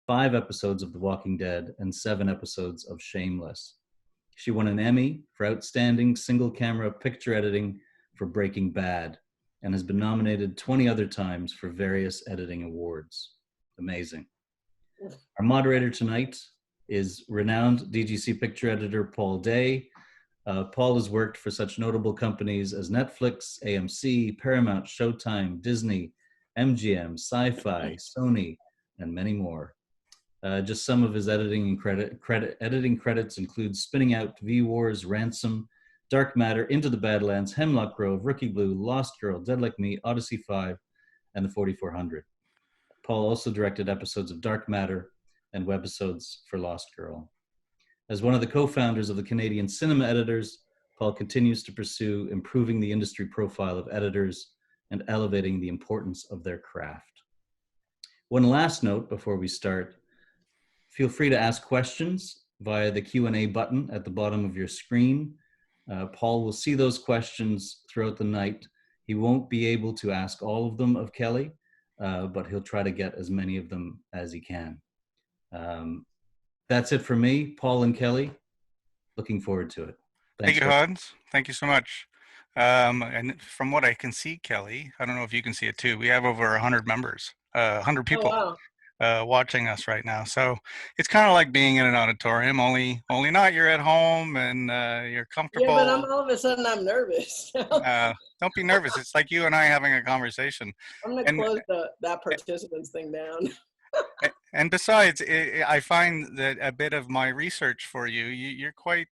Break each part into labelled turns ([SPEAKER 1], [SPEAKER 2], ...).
[SPEAKER 1] 5 episodes of The Walking Dead, and 7 episodes of Shameless. She won an Emmy for Outstanding Single Camera Picture Editing for Breaking Bad, and has been nominated 20 other times for various editing awards. Amazing. Our moderator tonight is renowned DGC picture editor Paul Day. Paul has worked for such notable companies as Netflix, AMC, Paramount, Showtime, Disney, MGM, Sci-Fi, Sony, and many more. Just some of his editing credits include Spinning Out, V-Wars, Ransom, Dark Matter, Into the Badlands, Hemlock Grove, Rookie Blue, Lost Girl, Dead Like Me, Odyssey 5, and the 4400. Paul also directed episodes of Dark Matter and webisodes for Lost Girl. As one of the co-founders of the Canadian Cinema Editors, Paul continues to pursue improving the industry profile of editors and elevating the importance of their craft. One last note before we start: feel free to ask questions via the Q&A button at the bottom of your screen. Paul will see those questions throughout the night. He won't be able to ask all of them of Kelley, but he'll try to get as many of them as he can. That's it for me. Paul and Kelley, looking forward to it.
[SPEAKER 2] Thank you, Hans. Thank you so much. And from what I can see, Kelley, I don't know if you can see it too, we have over 100 members, 100 people.
[SPEAKER 3] Oh, wow.
[SPEAKER 2] Watching us right now, so it's kind of like being in an auditorium. Only not you're at home and you're comfortable.
[SPEAKER 3] Yeah, but all of a sudden I'm nervous.
[SPEAKER 2] Don't be nervous. It's like you and I having a conversation.
[SPEAKER 3] I'm gonna close that participants thing down.
[SPEAKER 2] And besides, I find that a bit of my research for you, you're quite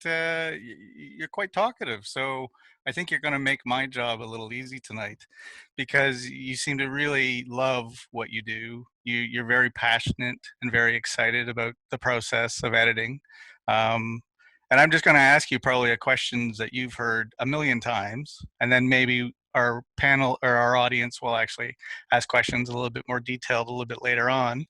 [SPEAKER 2] talkative. So I think you're going to make my job a little easy tonight, because you seem to really love what you do. You're very passionate and very excited about the process of editing. And I'm just going to ask you probably questions that you've heard a million times, and then maybe our panel or our audience will actually ask questions a little bit more detailed a little bit later on.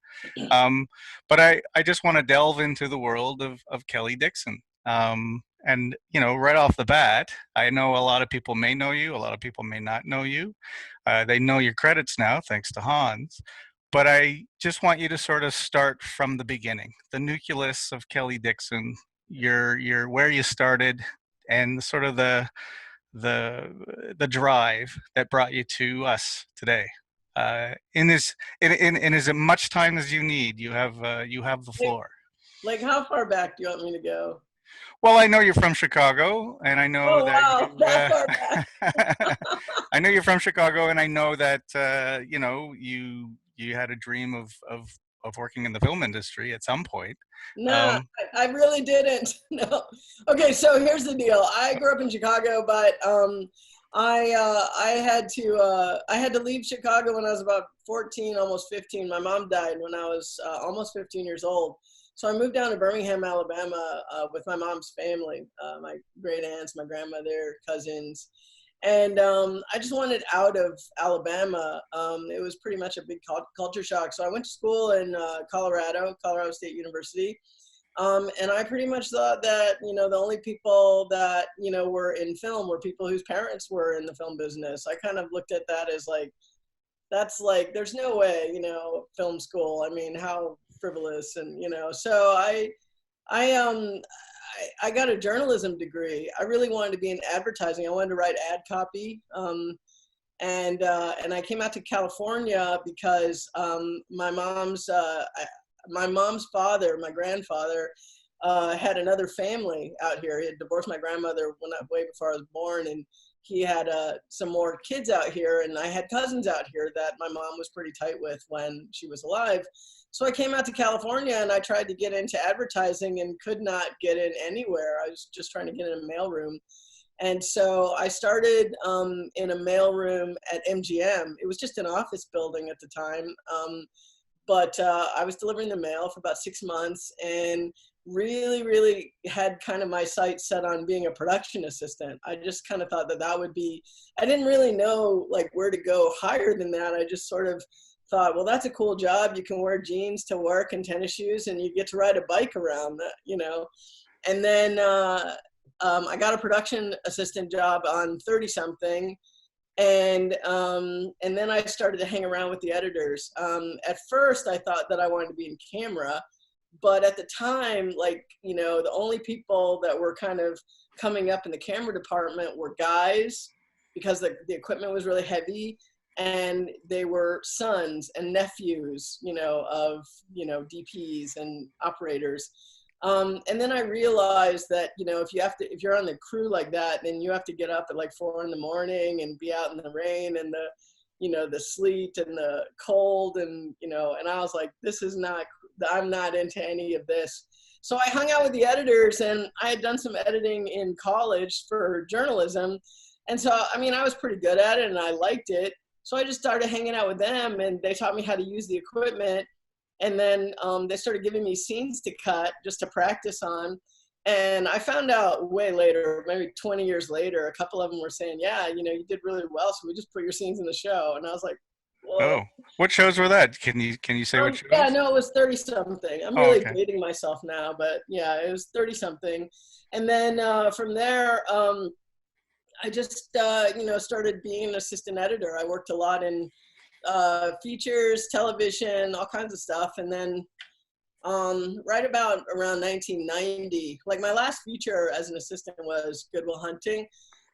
[SPEAKER 2] But I just want to delve into the world of Kelley Dixon. And, right off the bat, I know a lot of people may know you, a lot of people may not know you. They know your credits now, thanks to Hans. But I just want you to sort of start from the beginning, the nucleus of Kelley Dixon, your where you started, and sort of the drive that brought you to us today. In as much time as you need, you have the floor.
[SPEAKER 3] Like, how far back do you want me to go?
[SPEAKER 2] Well, I know you're from Chicago, and I know
[SPEAKER 3] that far back.
[SPEAKER 2] I know you're from Chicago, and I know that you had a dream of working in the film industry at some point.
[SPEAKER 3] No, I really didn't. No. Okay, so here's the deal. I grew up in Chicago, but I had to leave Chicago when I was about 14, almost 15. My mom died when I was almost 15 years old. So I moved down to Birmingham, Alabama, with my mom's family, my great aunts, my grandmother, cousins. And I just wanted out of Alabama. It was pretty much a big culture shock. So I went to school in Colorado State University. And I pretty much thought that, the only people that, were in film were people whose parents were in the film business. I kind of looked at that as there's no way, film school. I mean, how frivolous. And, so I got a journalism degree. I really wanted to be in advertising. I wanted to write ad copy. And I came out to California because my mom's father, my grandfather, had another family out here. He had divorced my grandmother way before I was born, and he had some more kids out here, and I had cousins out here that my mom was pretty tight with when she was alive. So I came out to California and I tried to get into advertising and could not get in anywhere. I was just trying to get in a mailroom. And so I started in a mailroom at MGM. It was just an office building at the time. But I was delivering the mail for about 6 months and really, really had kind of my sights set on being a production assistant. I just kind of thought that would be, I didn't really know where to go higher than that. I just sort of thought, well, that's a cool job. You can wear jeans to work and tennis shoes and you get to ride a bike around, And then I got a production assistant job on 30 something. And then I started to hang around with the editors. At first, I thought that I wanted to be in camera, but at the time, like, you know, the only people that were kind of coming up in the camera department were guys, because the equipment was really heavy, and they were sons and nephews, you know, of, you know, DPs and operators. And then I realized that, you know, if you're on the crew like that, then you have to get up at like 4 a.m. and be out in the rain and the, you know, the sleet and the cold, and, you know, and I was like, I'm not into any of this. So I hung out with the editors, and I had done some editing in college for journalism. And so, I mean, I was pretty good at it and I liked it. So I just started hanging out with them, and they taught me how to use the equipment. And then they started giving me scenes to cut just to practice on. And I found out way later, maybe 20 years later, a couple of them were saying, yeah, you know, you did really well, so we just put your scenes in the show. And I was like, whoa.
[SPEAKER 2] Oh, what shows were that? Can you say what shows?
[SPEAKER 3] Yeah, no, it was 30 something. I'm really dating myself now, but yeah, it was 30 something. And then from there, I just, you know, started being an assistant editor. I worked a lot in features, television, all kinds of stuff. And then right about around 1990, like my last feature as an assistant was Good Will Hunting.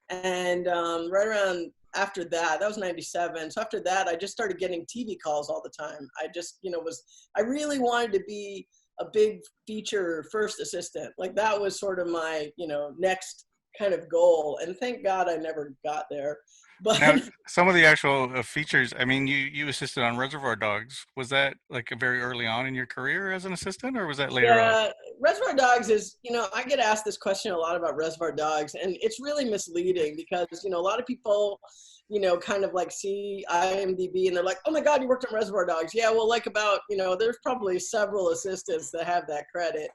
[SPEAKER 3] And right around after that was 97. So after that, I just started getting TV calls all the time. I just, you know, I really wanted to be a big feature first assistant. Like that was sort of my, you know, next kind of goal. And thank God I never got there. But
[SPEAKER 2] now, some of the actual features, I mean, you assisted on Reservoir Dogs. Was that like very early on in your career as an assistant, or was that later on?
[SPEAKER 3] Reservoir Dogs is, you know, I get asked this question a lot about Reservoir Dogs, and it's really misleading because, you know, a lot of people, you know, kind of like see IMDb and they're like, oh my God, you worked on Reservoir Dogs. Yeah, well, like about, you know, there's probably several assistants that have that credit.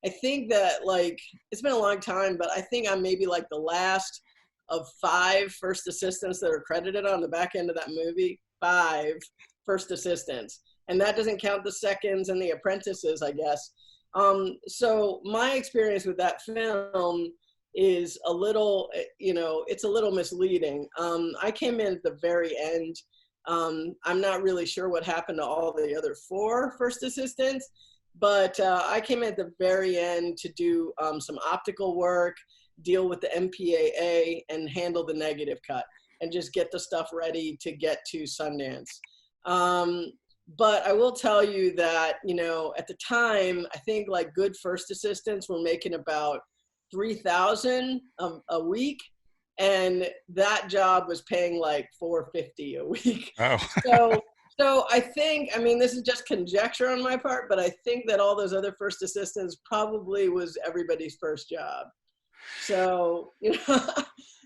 [SPEAKER 3] I think that, like, it's been a long time, but I think I'm maybe like the last of 5 first assistants that are credited on the back end of that movie. 5 first assistants. And that doesn't count the seconds and the apprentices, I guess. So my experience with that film is a little, you know, it's a little misleading. I came in at the very end. I'm not really sure what happened to all the other 4 first assistants, but I came in at the very end to do some optical work, deal with the MPAA, and handle the negative cut, and just get the stuff ready to get to Sundance. But I will tell you that, you know, at the time, I think like good first assistants were making about $3,000 a week, and that job was paying like $450 a week.
[SPEAKER 2] Oh.
[SPEAKER 3] So I think, I mean, this is just conjecture on my part, but I think that all those other first assistants probably was everybody's first job. So, you know,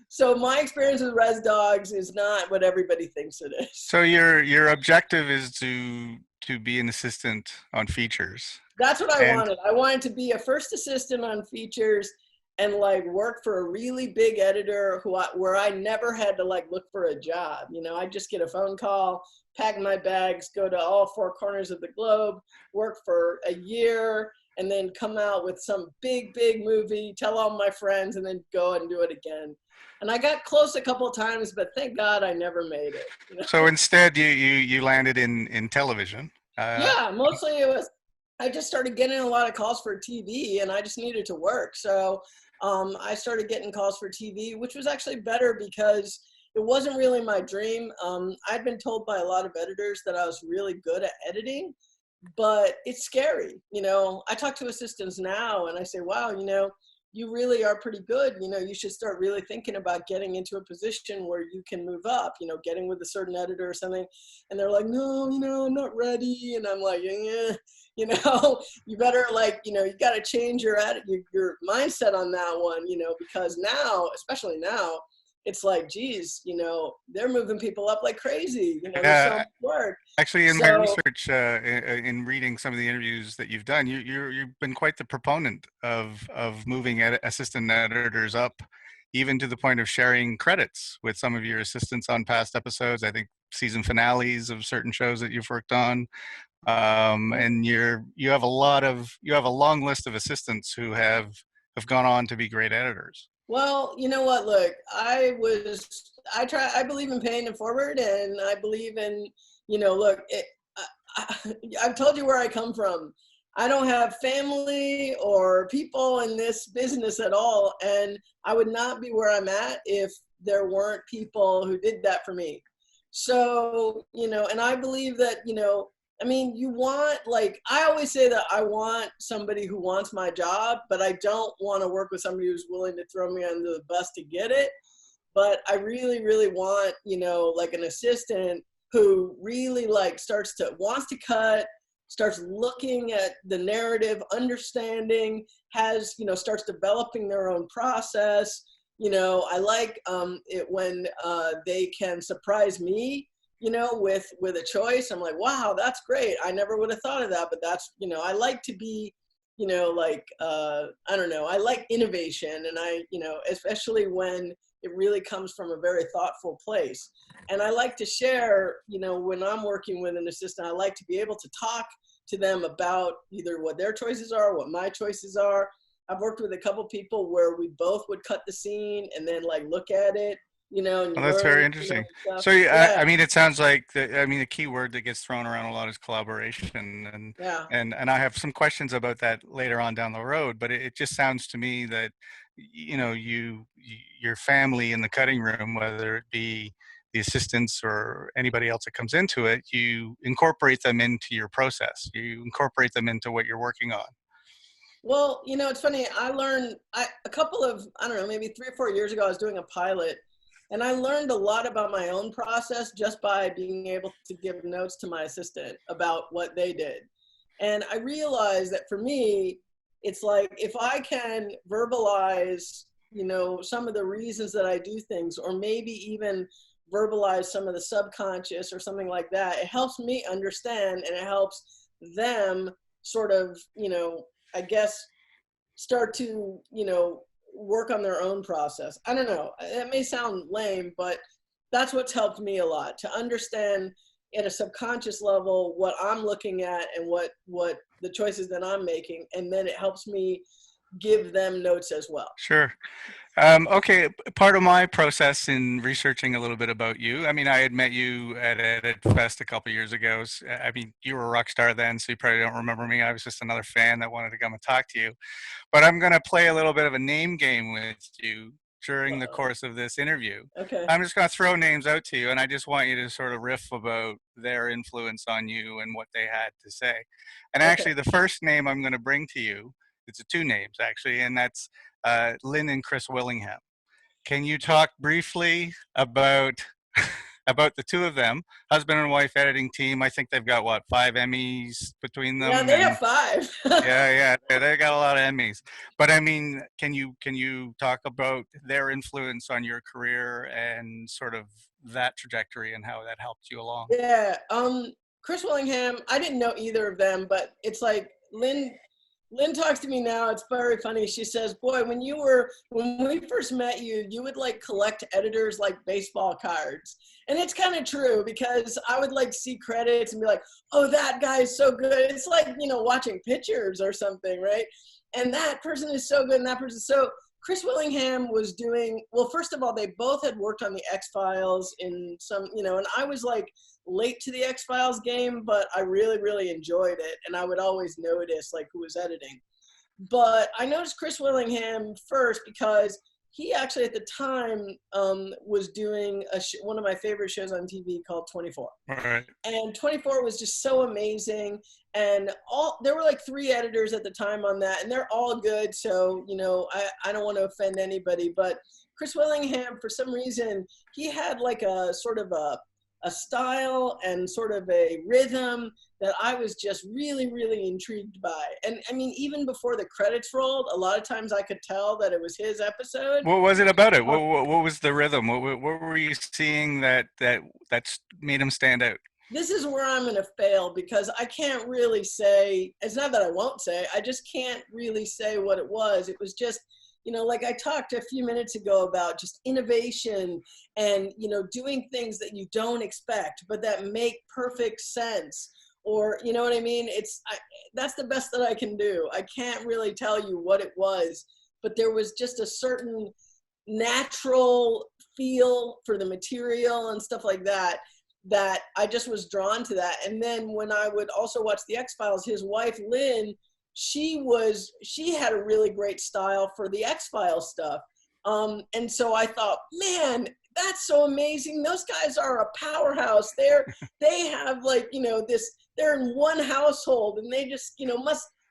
[SPEAKER 3] so my experience with Res Dogs is not what everybody thinks it is.
[SPEAKER 2] So your objective is to be an assistant on features.
[SPEAKER 3] That's what I wanted. I wanted to be a first assistant on features and like work for a really big editor where I never had to like look for a job. You know, I just get a phone call, pack my bags, go to all 4 corners of the globe, work for a year, and then come out with some big movie, tell all my friends, and then go and do it again. And I got close a couple of times, but thank God I never made it. You know?
[SPEAKER 2] So instead, you landed in television.
[SPEAKER 3] Yeah, mostly it was, I just started getting a lot of calls for TV, and I just needed to work. So I started getting calls for TV, which was actually better because it wasn't really my dream. I'd been told by a lot of editors that I was really good at editing, but it's scary. You know, I talk to assistants now and I say, wow, you know, you really are pretty good. You know, you should start really thinking about getting into a position where you can move up, you know, getting with a certain editor or something. And they're like, no, you know, I'm not ready. And I'm like, yeah, you know, you better like, you know, you got to change your mindset on that one, you know, because now, especially now, it's like, geez, you know, they're moving people up like crazy. You know, there's so much work.
[SPEAKER 2] Actually, in my research, in reading some of the interviews that you've done, you've been quite the proponent of moving assistant editors up, even to the point of sharing credits with some of your assistants on past episodes. I think season finales of certain shows that you've worked on, and you have a long list of assistants who have gone on to be great editors.
[SPEAKER 3] Well, you know what? Look, I believe in paying it forward, and I believe in, look, I've told you where I come from. I don't have family or people in this business at all, and I would not be where I'm at if there weren't people who did that for me. So, and I believe that, I mean, I always say that I want somebody who wants my job, but I don't want to work with somebody who's willing to throw me under the bus to get it. But I really, really want, like an assistant who really wants to cut, starts looking at the narrative, understanding, starts developing their own process. I like it when they can surprise me, with a choice. I'm like, wow, that's great. I never would have thought of that, but that's, I like to be, I don't know, I like innovation, and especially when it really comes from a very thoughtful place. And I like to share, when I'm working with an assistant, I like to be able to talk to them about either what their choices are, what my choices are. I've worked with a couple people where we both would cut the scene and then look at it, and
[SPEAKER 2] Well, that's very interesting. So,
[SPEAKER 3] yeah.
[SPEAKER 2] I mean, it sounds like the key word that gets thrown around a lot is collaboration, and
[SPEAKER 3] Yeah.
[SPEAKER 2] and I have some questions about that later on down the road. But it just sounds to me that your family in the cutting room, whether it be the assistants or anybody else that comes into it, you incorporate them into your process. You incorporate them into what you're working on.
[SPEAKER 3] Well, it's funny. I learned a couple of, I don't know, maybe 3 or 4 years ago, I was doing a pilot, and I learned a lot about my own process just by being able to give notes to my assistant about what they did. And I realized that for me, it's like if I can verbalize, some of the reasons that I do things, or maybe even verbalize some of the subconscious or something like that, it helps me understand, and it helps them sort of, I guess, start to, work on their own process. I don't know. It may sound lame, but that's what's helped me a lot, to understand at a subconscious level what I'm looking at and what the choices that I'm making. And then it helps me give them notes as well.
[SPEAKER 2] Sure. Okay, part of my process in researching a little bit about you, I mean, I had met you at Edit Fest a couple years ago. I mean, you were a rock star then, so you probably don't remember me. I was just another fan that wanted to come and talk to you. But I'm going to play a little bit of a name game with you during the course of this interview.
[SPEAKER 3] Okay.
[SPEAKER 2] I'm just going to throw names out to you, and I just want you to sort of riff about their influence on you and what they had to say. And actually, the first name I'm going to bring to you, it's two names actually, and that's Lynn and Chris Willingham. Can you talk briefly about about the two of them, husband and wife editing team? I think they've got what, 5 Emmys between them?
[SPEAKER 3] Yeah, they have 5.
[SPEAKER 2] yeah, they got a lot of Emmys. But I mean, can you talk about their influence on your career and sort of that trajectory and how that helped you along?
[SPEAKER 3] Yeah. Chris Willingham, I didn't know either of them, but it's like Lynn talks to me now. It's very funny. She says, boy, when we first met you, you would collect editors like baseball cards. And it's kind of true, because I would see credits and be like, oh, that guy is so good. It's like, watching pictures or something, right? And that person is so good, and that person. So Chris Willingham was doing, well, first of all, they both had worked on the X-Files in some, and I was late to the X-Files game, but I really, really enjoyed it. And I would always notice who was editing. But I noticed Chris Willingham first because he actually at the time was doing one of my favorite shows on TV called 24.
[SPEAKER 2] Right.
[SPEAKER 3] And 24 was just so amazing. And there were 3 editors at the time on that, and they're all good. So, I don't want to offend anybody, but Chris Willingham, for some reason, he had a sort of a style and sort of a rhythm that I was just really, really intrigued by. And I mean, even before the credits rolled, a lot of times I could tell that it was his episode.
[SPEAKER 2] What was it about it? What was the rhythm? What were you seeing that made him stand out?
[SPEAKER 3] This is where I'm going to fail, because I can't really say, it's not that I won't say, I just can't really say what it was. It was just, I talked a few minutes ago about just innovation and, doing things that you don't expect, but that make perfect sense. Or, you know what I mean? That's the best that I can do. I can't really tell you what it was, but there was just a certain natural feel for the material and stuff like that, that I just was drawn to that. And then when I would also watch the X-Files, his wife, Lynn, she had a really great style for the X-Files stuff. And so I thought, man, that's so amazing. Those guys are a powerhouse. They have like, they're in one household, and they just,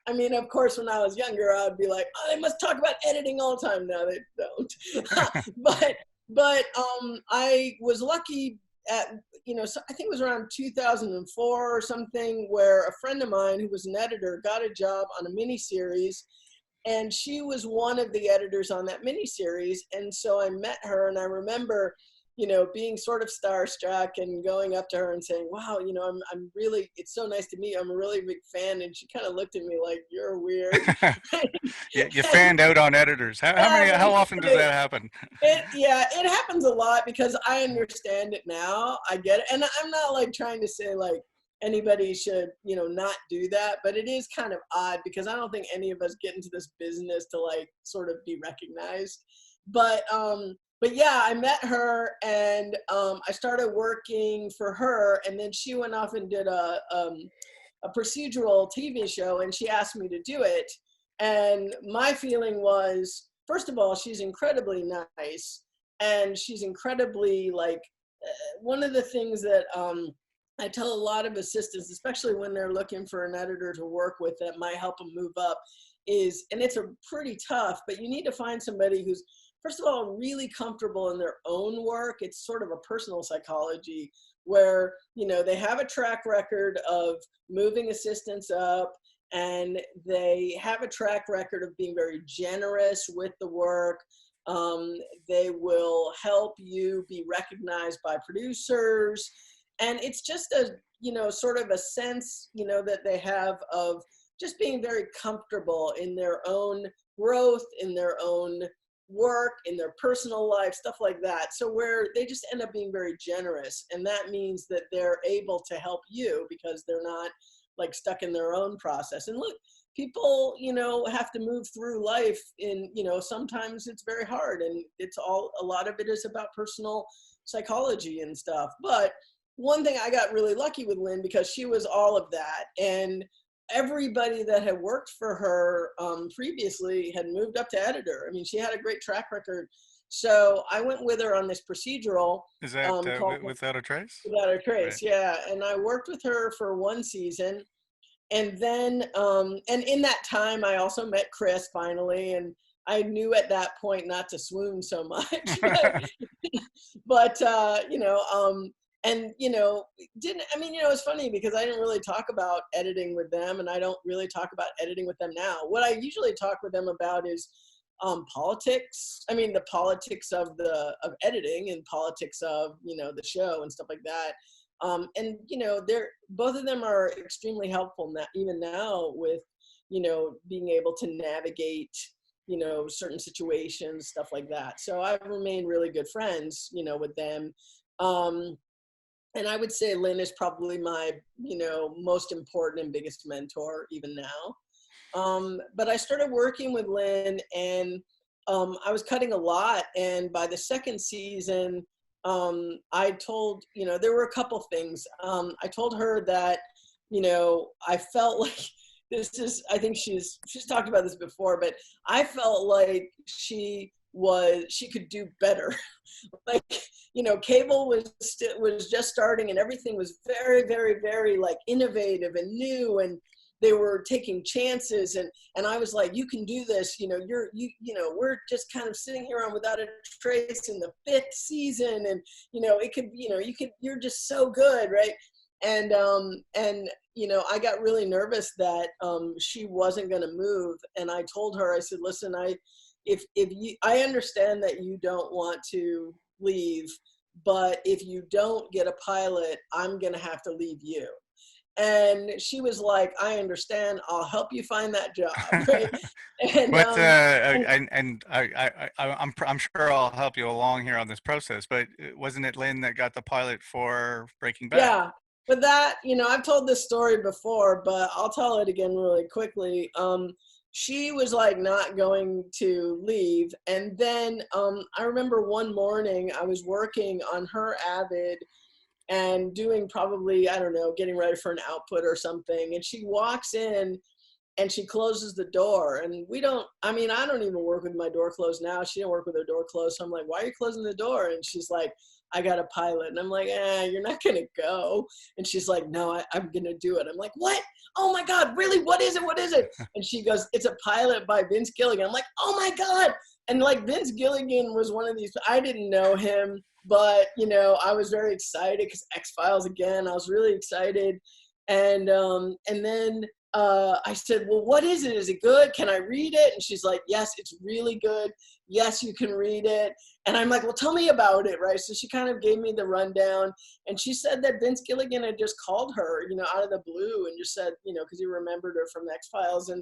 [SPEAKER 3] I mean, of course, when I was younger, I'd be like, oh, they must talk about editing all the time. No, they don't. but I was lucky at, so I think it was around 2004 or something, where a friend of mine who was an editor got a job on a miniseries, and she was one of the editors on that miniseries. And so I met her, and I remember, being sort of starstruck and going up to her and saying, wow, I'm really, it's so nice to meet you. I'm a really big fan. And she kind of looked at me like, you're weird.
[SPEAKER 2] You fanned out on editors. How often does that happen?
[SPEAKER 3] It happens a lot, because I understand it now. I get it. And I'm not like trying to say like anybody should, not do that, but it is kind of odd, because I don't think any of us get into this business to like sort of be recognized. But yeah, I met her, and I started working for her, and then she went off and did a procedural TV show, and she asked me to do it. And my feeling was, first of all, she's incredibly nice, and she's incredibly like, one of the things that I tell a lot of assistants, especially when they're looking for an editor to work with that might help them move up, is, and it's a pretty tough, but you need to find somebody who's, first of all, really comfortable in their own work. It's sort of a personal psychology where, they have a track record of moving assistants up, and they have a track record of being very generous with the work. They will help you be recognized by producers. And it's just a, sort of a sense, that they have of just being very comfortable in their own growth, in their own work, in their personal life, stuff like that. So where they just end up being very generous. And that means that they're able to help you, because they're not like stuck in their own process. And look, people, have to move through life in, sometimes it's very hard, and a lot of it is about personal psychology and stuff. But one thing, I got really lucky with Lynn, because she was all of that. And everybody that had worked for her previously had moved up to editor. I mean, she had a great track record. So I went with her on this procedural.
[SPEAKER 2] Is that Without a Trace?
[SPEAKER 3] Without a Trace,
[SPEAKER 2] right.
[SPEAKER 3] Yeah. And I worked with her for one season. And then, and in that time, I also met Chris finally. And I knew at that point not to swoon so much. but and it's funny, because I didn't really talk about editing with them, and I don't really talk about editing with them now. What I usually talk with them about is politics. I mean, the politics of editing, and politics of the show and stuff like that. And they're, both of them are extremely helpful now, even now, with being able to navigate certain situations, stuff like that. So I've remained really good friends with them. And I would say Lynn is probably my, most important and biggest mentor even now. But I started working with Lynn, and I was cutting a lot. And by the second season, I told, there were a couple things. I told her that, I felt like I think she's talked about this before, but I felt like she could do better. Like, cable was just starting, and everything was very, very, very like innovative and new, and they were taking chances, and I was like, you can do this, we're just kind of sitting here on Without a Trace in the 5th season, and it could, you're just so good, right? And I got really nervous that she wasn't going to move, and I told her, I said, listen, I understand that you don't want to leave, but if you don't get a pilot, I'm going to have to leave you. And she was like, I understand. I'll help you find that job. Right?
[SPEAKER 2] I'm sure I'll help you along here on this process, but wasn't it Lynn that got the pilot for Breaking Bad?
[SPEAKER 3] Yeah. But that, I've told this story before, but I'll tell it again really quickly. she was like not going to leave. And then I remember one morning I was working on her Avid and doing probably, I don't know, getting ready for an output or something. And she walks in and she closes the door. And I don't even work with my door closed now. She didn't work with her door closed. So I'm like, why are you closing the door? And she's like, I got a pilot. And I'm like, you're not going to go. And she's like, no, I'm going to do it. I'm like, what? Oh my God, really? What is it? What is it? And she goes, it's a pilot by Vince Gilligan. I'm like, oh my God. And like Vince Gilligan was one of these, I didn't know him, but I was very excited because X-Files again, I was really excited. And then I said, well, what is it? Is it good? Can I read it? And she's like, yes, it's really good. Yes, you can read it. And I'm like, well, tell me about it, right? So she kind of gave me the rundown. And she said that Vince Gilligan had just called her, out of the blue and just said, because he remembered her from X-Files.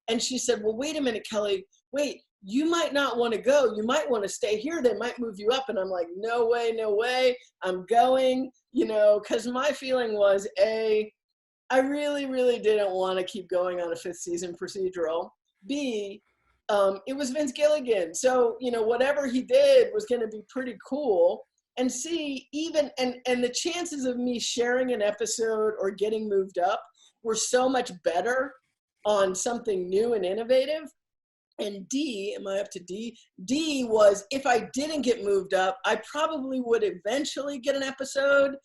[SPEAKER 3] And she said, well, wait a minute, Kelley, wait, you might not want to go. You might want to stay here. They might move you up. And I'm like, no way, no way. I'm going, because my feeling was, I really, really didn't want to keep going on a 5th season procedural. B, it was Vince Gilligan. So, whatever he did was going to be pretty cool. And C, even, and the chances of me sharing an episode or getting moved up were so much better on something new and innovative. And D, am I up to D? D was, if I didn't get moved up, I probably would eventually get an episode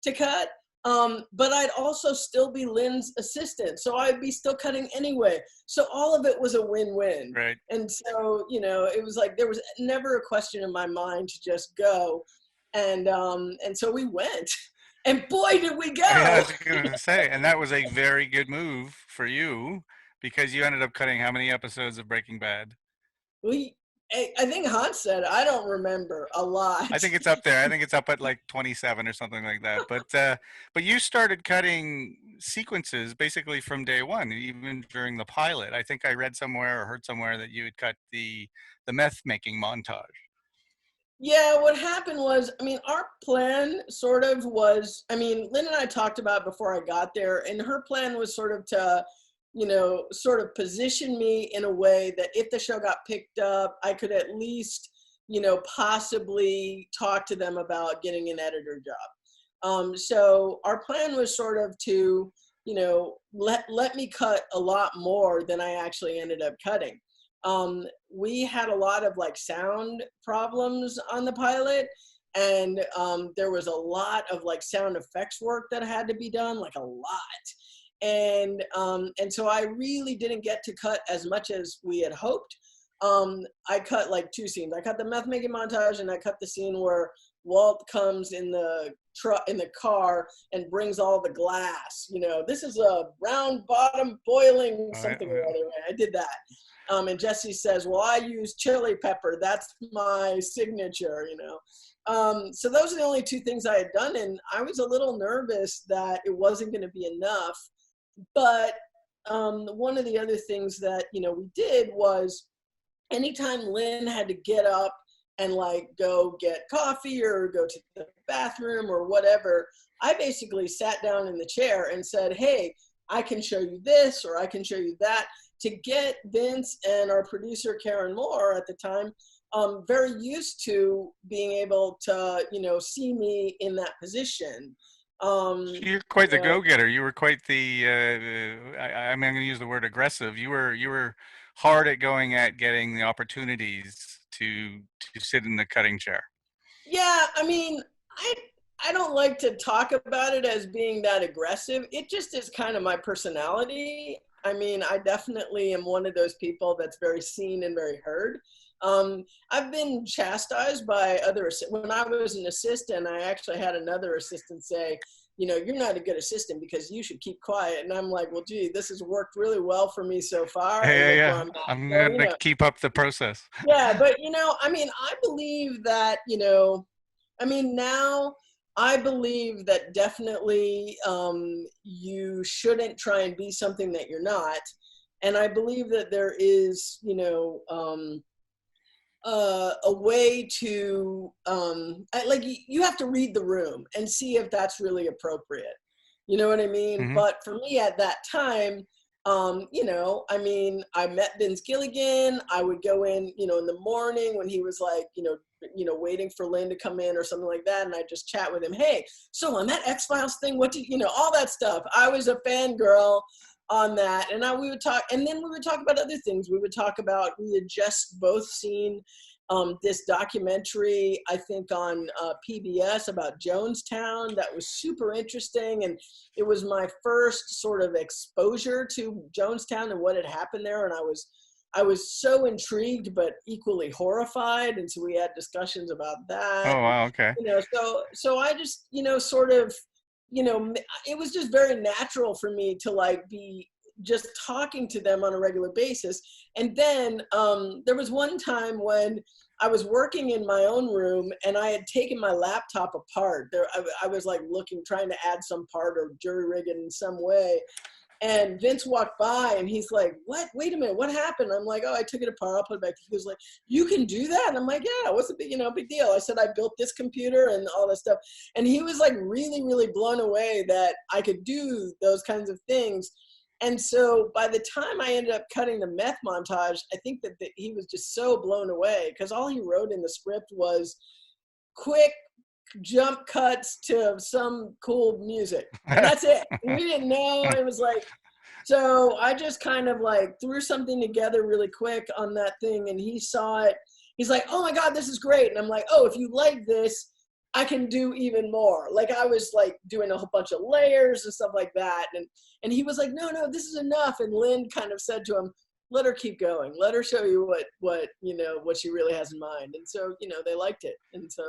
[SPEAKER 3] to cut. But I'd also still be Lynn's assistant. So I'd be still cutting anyway. So all of it was a win-win.
[SPEAKER 2] Right.
[SPEAKER 3] And so, it was like, there was never a question in my mind to just go. And so we went. And boy, did we go.
[SPEAKER 2] I was going to say, and that was a very good move for you because you ended up cutting how many episodes of Breaking Bad?
[SPEAKER 3] I think Hans said, I don't remember a lot.
[SPEAKER 2] I think it's up there. I think it's up at like 27 or something like that. But you started cutting sequences basically from day one, even during the pilot. I think I read somewhere or heard somewhere that you had cut the meth making montage.
[SPEAKER 3] Yeah, what happened was, our plan sort of was, Lynn and I talked about it before I got there, and her plan was sort of to, sort of position me in a way that if the show got picked up, I could at least, possibly talk to them about getting an editor job. So our plan was sort of to, let me cut a lot more than I actually ended up cutting. We had a lot of like sound problems on the pilot, and there was a lot of like sound effects work that had to be done, like a lot. And so I really didn't get to cut as much as we had hoped. I cut like 2 scenes. I cut the meth making montage, and I cut the scene where Walt comes in the car and brings all the glass. This is a round bottom boiling something or other. I did that. And Jesse says, well, I use chili pepper. That's my signature, So those are the only 2 things I had done. And I was a little nervous that it wasn't going to be enough. But one of the other things that, we did was anytime Lynn had to get up and like go get coffee or go to the bathroom or whatever, I basically sat down in the chair and said, hey, I can show you this or I can show you that, to get Vince and our producer Karen Moore at the time very used to being able to, see me in that position.
[SPEAKER 2] You're quite the go-getter. You were quite the I'm going to use the word aggressive. You were hard at getting the opportunities to sit in the cutting chair.
[SPEAKER 3] Yeah, I don't like to talk about it as being that aggressive. It just is kind of my personality. I definitely am one of those people that's very seen and very heard. I've been chastised by when I was an assistant, I actually had another assistant say, you're not a good assistant because you should keep quiet. And I'm like, well, gee, this has worked really well for me so far.
[SPEAKER 2] Yeah. I'm going to keep up the process.
[SPEAKER 3] Yeah, but, I believe that, now I believe that definitely you shouldn't try and be something that you're not. And I believe that there is, a way to, you have to read the room and see if that's really appropriate. You know what I mean?
[SPEAKER 2] Mm-hmm.
[SPEAKER 3] But for me at that time, I mean, I met Vince Gilligan. I would go in, in the morning when he was like, waiting for Lynn to come in or something like that. And I'd just chat with him. Hey, so on that X-Files thing, what do all that stuff. I was a fangirl on that. And we would talk, and then we would talk about other things. We had just both seen this documentary, I think on PBS about Jonestown that was super interesting. And it was my first sort of exposure to Jonestown and what had happened there. And I was so intrigued, but equally horrified. And so we had discussions about that.
[SPEAKER 2] Oh, wow. Okay.
[SPEAKER 3] So I just, sort of, it was just very natural for me to like be just talking to them on a regular basis. And then there was one time when I was working in my own room and I had taken my laptop apart. I was like trying to add some part or jury rig it in some way. And Vince walked by and he's like, what? Wait a minute, what happened? I'm like, oh, I took it apart, I'll put it back. He was like, you can do that? And I'm like, yeah, what's the big deal? I said, I built this computer and all this stuff. And he was like really, really blown away that I could do those kinds of things. And so by the time I ended up cutting the meth montage, I think that he was just so blown away because all he wrote in the script was quick jump cuts to some cool music. And that's it. We didn't know. It was like, so I just kind of like threw something together really quick on that thing. And he saw it. He's like, oh my God, this is great. And I'm like, oh, if you like this, I can do even more. Like I was like doing a whole bunch of layers and stuff like that. And he was like, no, this is enough. And Lynn kind of said to him, let her keep going. Let her show you what she really has in mind. And so, they liked it. And so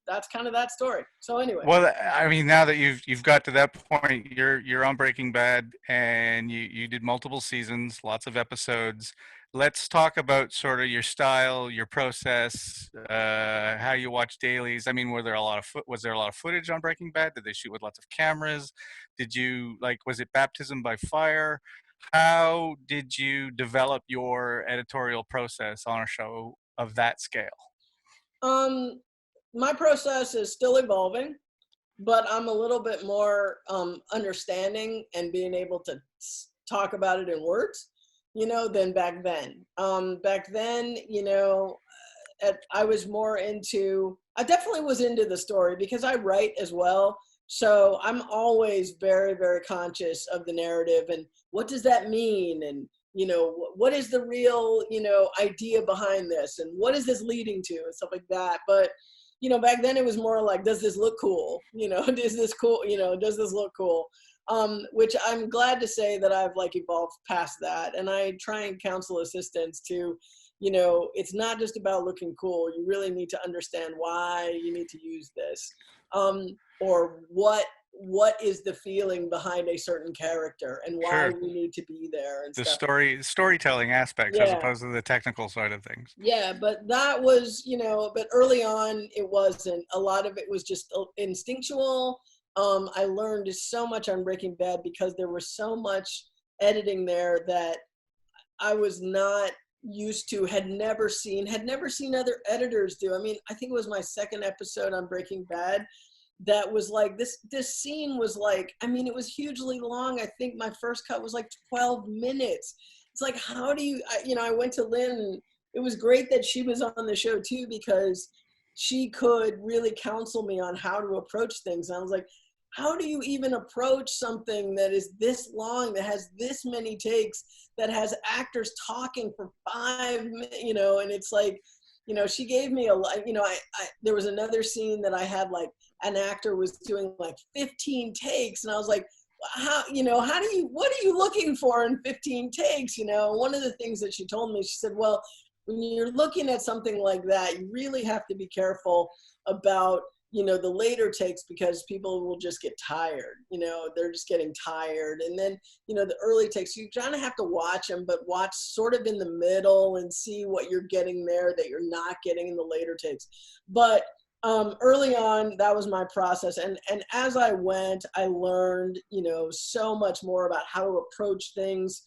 [SPEAKER 3] that's kind of that story. So anyway.
[SPEAKER 2] Well, I mean, now that you've got to that point, you're on Breaking Bad and you did multiple seasons, lots of episodes. Let's talk about sort of your style, your process, how you watch dailies. I mean, was there a lot of footage on Breaking Bad? Did they shoot with lots of cameras? Was it baptism by fire? How did you develop your editorial process on a show of that scale?
[SPEAKER 3] My process is still evolving, but I'm a little bit more understanding and being able to talk about it in words, than back then. Back then, I definitely was into the story because I write as well. So I'm always very, very conscious of the narrative and what does that mean? And, what is the real, idea behind this? And what is this leading to and stuff like that. But, back then it was more like, does this look cool? Is this cool? Does this look cool? Which I'm glad to say that I've like evolved past that. And I try and counsel assistants to, it's not just about looking cool. You really need to understand why you need to use this. Or what is the feeling behind a certain character and why we need to be there and
[SPEAKER 2] the
[SPEAKER 3] stuff.
[SPEAKER 2] storytelling aspects as opposed to the technical side of things.
[SPEAKER 3] Yeah, but that was, but early on it wasn't. A lot of it was just instinctual. I learned so much on Breaking Bad because there was so much editing there that I was not used to, had never seen other editors do. I mean, I think it was my second episode on Breaking Bad that was like, this scene was like, I mean, it was hugely long. I think my first cut was like 12 minutes. It's like, how do you, I went to Lynn and it was great that she was on the show too, because she could really counsel me on how to approach things. And I was like, how do you even approach something that is this long, that has this many takes, that has actors talking for 5 minutes, and it's like, she gave me a lot, there was another scene that I had like an actor was doing like 15 takes and I was like, what are you looking for in 15 takes? One of the things that she told me, she said, well, when you're looking at something like that, you really have to be careful about, the later takes because people will just get tired, they're just getting tired. And then, the early takes, you kind of have to watch them, but watch sort of in the middle and see what you're getting there that you're not getting in the later takes. But early on, that was my process. And as I went, I learned, so much more about how to approach things.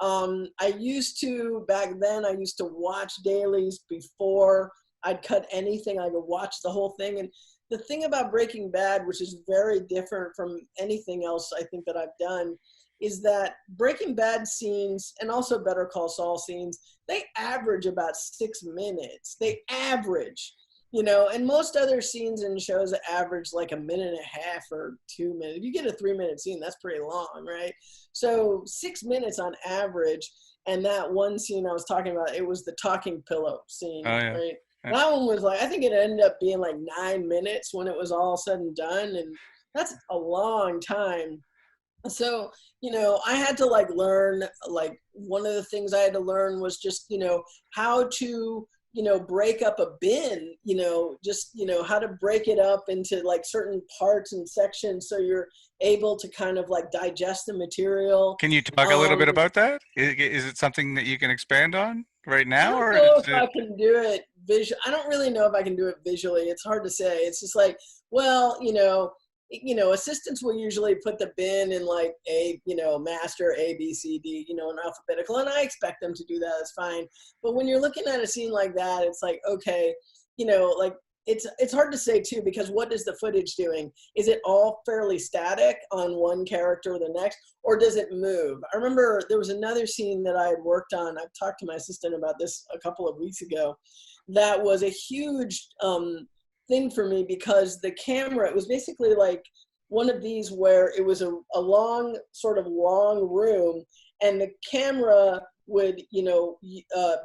[SPEAKER 3] Back then, I used to watch dailies before I'd cut anything. I would watch the whole thing. And the thing about Breaking Bad, which is very different from anything else I think that I've done, is that Breaking Bad scenes and also Better Call Saul scenes, they average about 6 minutes. They average, you know, and most other scenes in shows average like a minute and a half or 2 minutes. If you get a 3-minute scene, that's pretty long, right? So 6 minutes on average. And that one scene I was talking about, it was the talking pillow scene,
[SPEAKER 2] Oh yeah.
[SPEAKER 3] right?
[SPEAKER 2] Yeah.
[SPEAKER 3] That one was like, I think it ended up being like 9 minutes when it was all said and done. And that's a long time. So, you know, I had to like learn, like one of the things I had to learn was just, you know, how to, you know, break up a bin, you know, just, you know, how to break it up into like certain parts and sections so you're able to kind of like digest the material.
[SPEAKER 2] Can you talk a little bit about that? Is it something that you can expand on right
[SPEAKER 3] I
[SPEAKER 2] now,
[SPEAKER 3] don't
[SPEAKER 2] or
[SPEAKER 3] know
[SPEAKER 2] is
[SPEAKER 3] if
[SPEAKER 2] it?
[SPEAKER 3] I can do it I don't really know if I can do it visually. It's hard to say. It's just like, well, you know, assistants will usually put the bin in like a, you know, master A, B, C, D, you know, in alphabetical, and I expect them to do that. It's fine. But when you're looking at a scene like that, it's like, okay, you know, like it's hard to say too, because what is the footage doing? Is it all fairly static on one character or the next, or does it move? I remember there was another scene that I had worked on. I've talked to my assistant about this a couple of weeks ago. That was a huge thing for me because the camera, it was basically like one of these where it was a long, sort of long room, and the camera would, you know,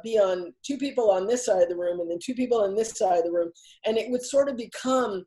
[SPEAKER 3] be on 2 people on this side of the room and then 2 people on this side of the room, and it would sort of become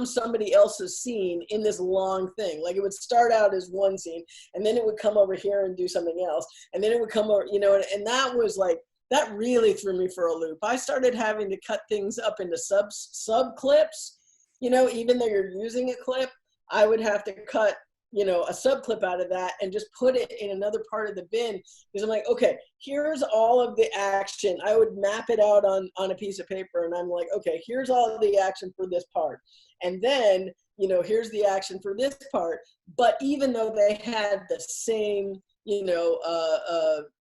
[SPEAKER 3] somebody else's scene in this long thing. Like it would start out as one scene, and then it would come over here and do something else, and then it would come over, you know, and that was like, that really threw me for a loop. I started having to cut things up into sub clips, you know, even though you're using a clip, I would have to cut, you know, a sub clip out of that and just put it in another part of the bin. Because I'm like, okay, here's all of the action. I would map it out on a piece of paper, and I'm like, okay, here's all of the action for this part. And then, you know, here's the action for this part. But even though they had the same, you know,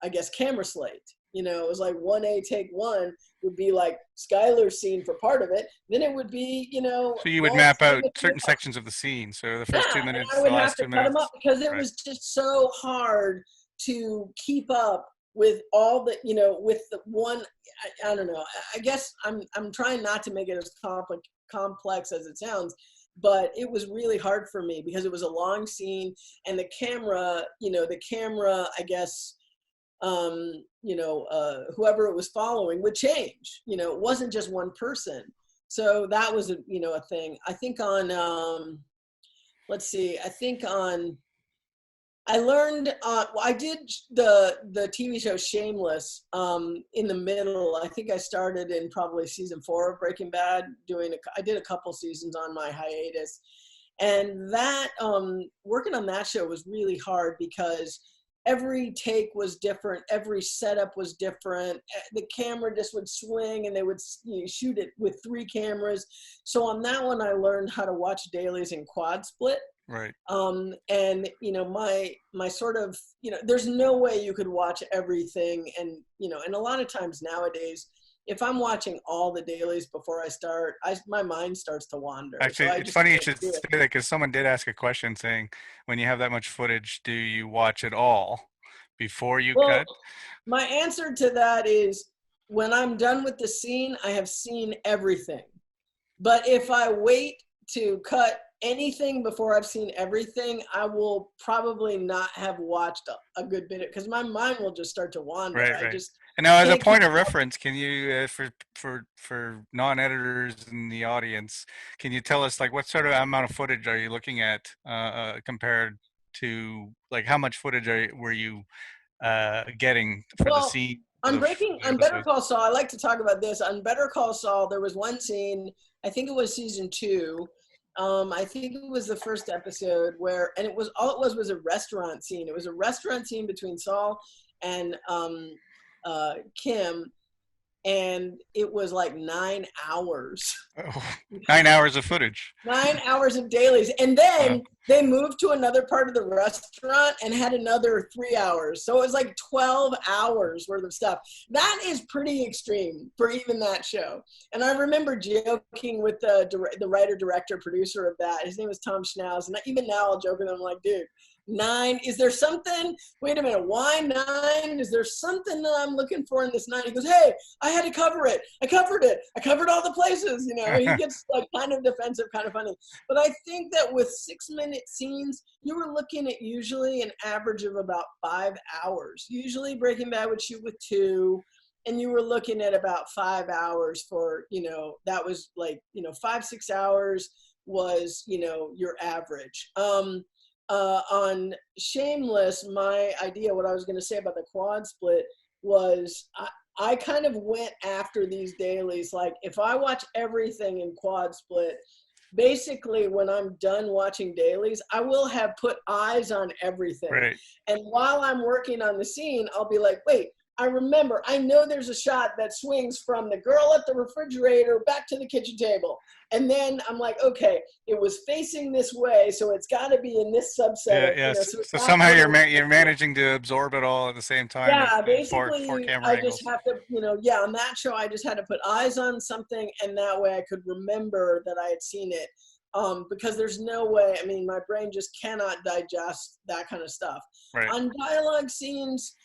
[SPEAKER 3] I guess camera slate, you know, it was like 1A take 1 would be like Skylar's scene for part of it. Then it would be, you know,
[SPEAKER 2] So you would map out certain sections of the scene. So the first 2
[SPEAKER 3] yeah, and I
[SPEAKER 2] minutes, the
[SPEAKER 3] would have
[SPEAKER 2] last
[SPEAKER 3] to
[SPEAKER 2] 2
[SPEAKER 3] cut them
[SPEAKER 2] minutes.
[SPEAKER 3] up because it
[SPEAKER 2] Right.
[SPEAKER 3] was just so hard to keep up with all the, you know, with the one, I don't know. I guess I'm trying not to make it as complex as it sounds, but it was really hard for me because it was a long scene, and the camera, you know, I guess, you know, whoever it was following would change. You know, it wasn't just one person. So that was, you know, a thing. I think on, let's see, I learned, I did the TV show Shameless in the middle. I think I started in probably season 4 of Breaking Bad, I did a couple seasons on my hiatus. And that, working on that show was really hard because every take was different. Every setup was different. The camera just would swing, and they would, you know, shoot it with 3 cameras. So on that one, I learned how to watch dailies in quad split.
[SPEAKER 2] Right.
[SPEAKER 3] And, you know, my sort of, you know, there's no way you could watch everything. And, you know, and a lot of times nowadays, if I'm watching all the dailies before I start, my mind starts to wander.
[SPEAKER 2] Actually,
[SPEAKER 3] So I
[SPEAKER 2] it's
[SPEAKER 3] just
[SPEAKER 2] funny you
[SPEAKER 3] can't
[SPEAKER 2] should
[SPEAKER 3] do
[SPEAKER 2] say
[SPEAKER 3] it.
[SPEAKER 2] that, because someone did ask a question saying, when you have that much footage, do you watch it all before you
[SPEAKER 3] Well,
[SPEAKER 2] cut?
[SPEAKER 3] my answer to that is, when I'm done with the scene, I have seen everything. But if I wait to cut anything before I've seen everything, I will probably not have watched a good bit, because my mind will just start to wander.
[SPEAKER 2] Right,
[SPEAKER 3] I
[SPEAKER 2] right.
[SPEAKER 3] just
[SPEAKER 2] And now, as a
[SPEAKER 3] can't keep
[SPEAKER 2] point of
[SPEAKER 3] up.
[SPEAKER 2] reference, can you, for non-editors in the audience, can you tell us like what sort of amount of footage are you looking at compared to, like, how much footage were you getting for the
[SPEAKER 3] Well,
[SPEAKER 2] scene for
[SPEAKER 3] on
[SPEAKER 2] the
[SPEAKER 3] Better
[SPEAKER 2] episode?
[SPEAKER 3] Call Saul, I like to talk about this. On Better Call Saul, there was one scene, I think it was season 2. I think it was the first episode where, and it was a restaurant scene. It was a restaurant scene between Saul and Kim. and it was like 9 hours.
[SPEAKER 2] Oh, 9 hours of footage.
[SPEAKER 3] 9 hours of dailies. And then they moved to another part of the restaurant and had another 3 hours. So it was like 12 hours worth of stuff. That is pretty extreme for even that show. And I remember joking with the writer, director, producer of that. His name was Tom Schnauz. And even now I'll joke with him, I'm like, dude, 9, is there something, wait a minute, why 9? Is there something that I'm looking for in this 9? He goes, hey, I had to cover it. I covered it. I covered all the places, you know. He gets like kind of defensive, kind of funny. But I think that with 6-minute scenes, you were looking at usually an average of about 5 hours. Usually Breaking Bad would shoot with 2, and you were looking at about 5 hours for, you know, that was like, you know, 5-6 hours was, you know, your average. On Shameless, my idea, what I was going to say about the quad split was I kind of went after these dailies. Like if I watch everything in quad split, basically when I'm done watching dailies, I will have put eyes on everything.
[SPEAKER 2] Right.
[SPEAKER 3] And while I'm working on the scene, I'll be like, wait, I know there's a shot that swings from the girl at the refrigerator back to the kitchen table. And then I'm like, okay, it was facing this way, so it's got to be in this subset.
[SPEAKER 2] Yeah, yeah.
[SPEAKER 3] You know,
[SPEAKER 2] So somehow you're managing to absorb it all at the same time.
[SPEAKER 3] Yeah, basically,
[SPEAKER 2] four camera
[SPEAKER 3] I
[SPEAKER 2] angles.
[SPEAKER 3] just have to, you know, yeah, on that show, I just had to put eyes on something, and that way I could remember that I had seen it. Because there's no way, I mean, my brain just cannot digest that kind of stuff.
[SPEAKER 2] Right.
[SPEAKER 3] On dialogue scenes,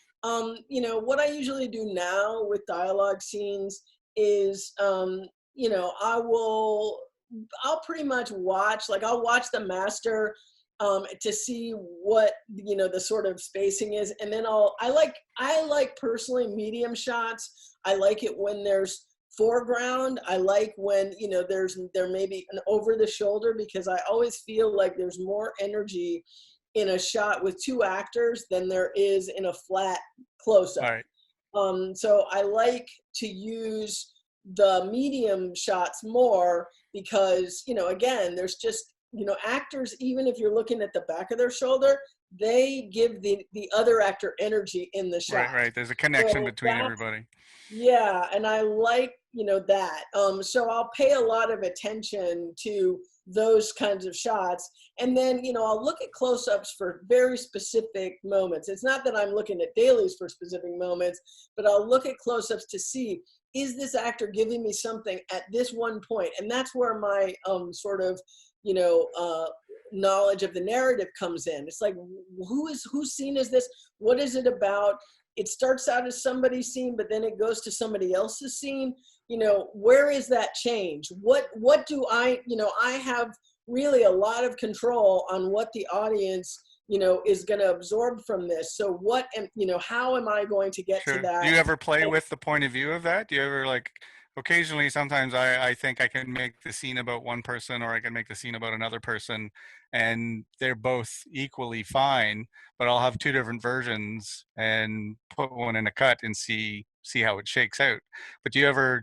[SPEAKER 3] you know, what I usually do now with dialogue scenes is, you know, I'll pretty much watch, like I'll watch the master to see what, you know, the sort of spacing is. And then I like personally medium shots. I like it when there's foreground. I like when, you know, there may be an over the shoulder, because I always feel like there's more energy in a shot with 2 actors than there is in a flat close-up.
[SPEAKER 2] Right.
[SPEAKER 3] So I like to use the medium shots more because, you know, again, there's just, you know, actors, even if you're looking at the back of their shoulder, they give the other actor energy in the shot.
[SPEAKER 2] Right. There's a connection between everybody.
[SPEAKER 3] Yeah, and I like, you know, that. So I'll pay a lot of attention to those kinds of shots. And then, you know, I'll look at close-ups for very specific moments. It's not that I'm looking at dailies for specific moments, but I'll look at close-ups to see, is this actor giving me something at this one point? And that's where my sort of, you know, knowledge of the narrative comes in. It's like, whose scene is this? What is it about? It starts out as somebody's scene, but then it goes to somebody else's scene. You know, where is that change? What do I, you know, I have really a lot of control on what the audience, you know, is going to absorb from this. So what, you know, how am I going to get to that?
[SPEAKER 2] Do you ever play with the point of view of that? Do you ever, like, occasionally, sometimes I think I can make the scene about one person, or I can make the scene about another person, and they're both equally fine, but I'll have 2 different versions and put one in a cut and see how it shakes out. But do you ever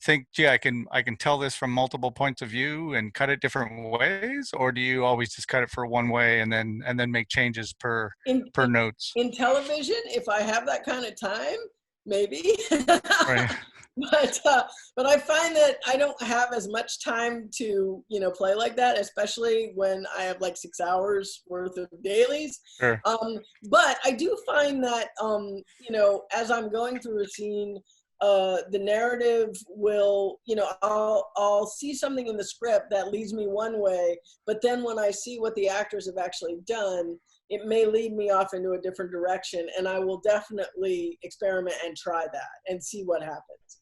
[SPEAKER 2] think, gee, I can tell this from multiple points of view and cut it different ways, or do you always just cut it for one way and then make changes per notes?
[SPEAKER 3] In television, if I have that kind of time, maybe.
[SPEAKER 2] Right.
[SPEAKER 3] But I find that I don't have as much time to, you know, play like that, especially when I have like 6 hours worth of dailies.
[SPEAKER 2] Sure.
[SPEAKER 3] But I do find that, you know, as I'm going through a scene, the narrative will, you know, I'll see something in the script that leads me one way, but then when I see what the actors have actually done, it may lead me off into a different direction, and I will definitely experiment and try that and see what happens.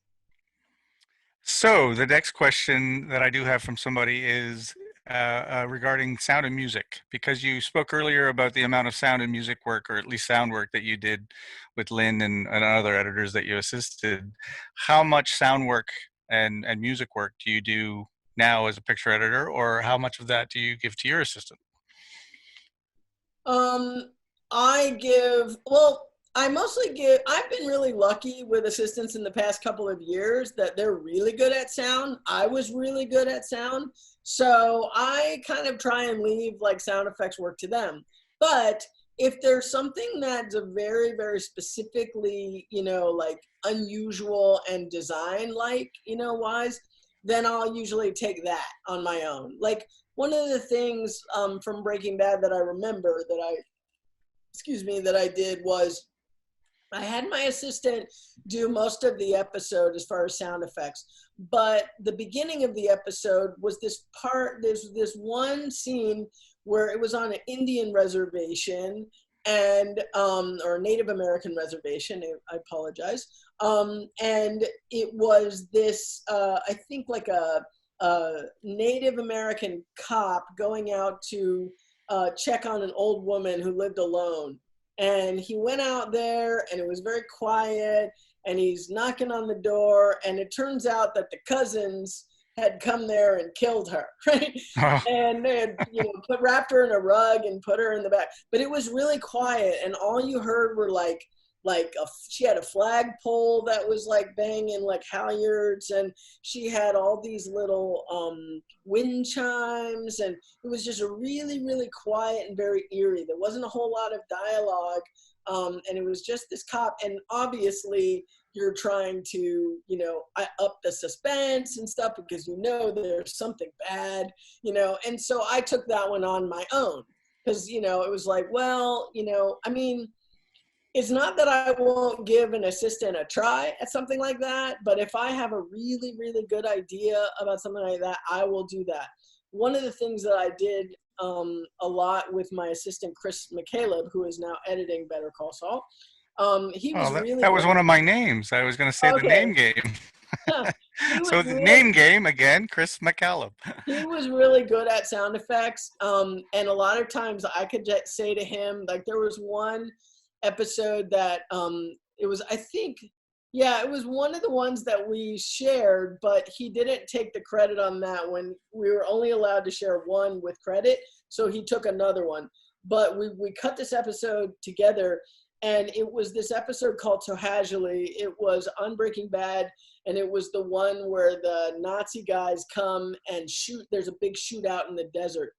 [SPEAKER 2] So the next question that I do have from somebody is regarding sound and music, because you spoke earlier about the amount of sound and music work, or at least sound work, that you did with Lynn and other editors that you assisted. How much sound work and music work do you do now as a picture editor, or how much of that do you give to your assistant?
[SPEAKER 3] I mostly give, I've been really lucky with assistants in the past couple of years that they're really good at sound. I was really good at sound. So I kind of try and leave like sound effects work to them. But if there's something that's a very, very specifically, like unusual and design like, wise, then I'll usually take that on my own. Like one of the things from Breaking Bad that I remember that I did was I had my assistant do most of the episode as far as sound effects, but the beginning of the episode was there's this one scene where it was on an Indian reservation and, or a Native American reservation, I apologize. And it was this, I think like a Native American cop going out to check on an old woman who lived alone. And he went out there and it was very quiet and he's knocking on the door and it turns out that the cousins had come there and killed her, right? And they had, wrapped her in a rug and put her in the back. But it was really quiet and all you heard were she had a flagpole that was like banging like halyards, and she had all these little wind chimes, and it was just a really, really quiet and very eerie. There wasn't a whole lot of dialogue, and it was just this cop, and obviously you're trying to, up the suspense and stuff because there's something bad, and so I took that one on my own because, it was like, well, I mean, it's not that I won't give an assistant a try at something like that, but if I have a really, really good idea about something like that, I will do that. One of the things that I did a lot with my assistant, Chris McCaleb, who is now editing Better Call Saul,
[SPEAKER 2] that was one of my names. I was going to say the name game. So the name game, again, Chris McCallum.
[SPEAKER 3] He was really good at sound effects. And a lot of times I could just say to him, like there was one episode that it was one of the ones that we shared, but he didn't take the credit on that one. We were only allowed to share one with credit, so he took another one. But we cut this episode together, and it was this episode called Tohajali. It was on Breaking Bad, and it was the one where the Nazi guys come and shoot. There's a big shootout in the desert.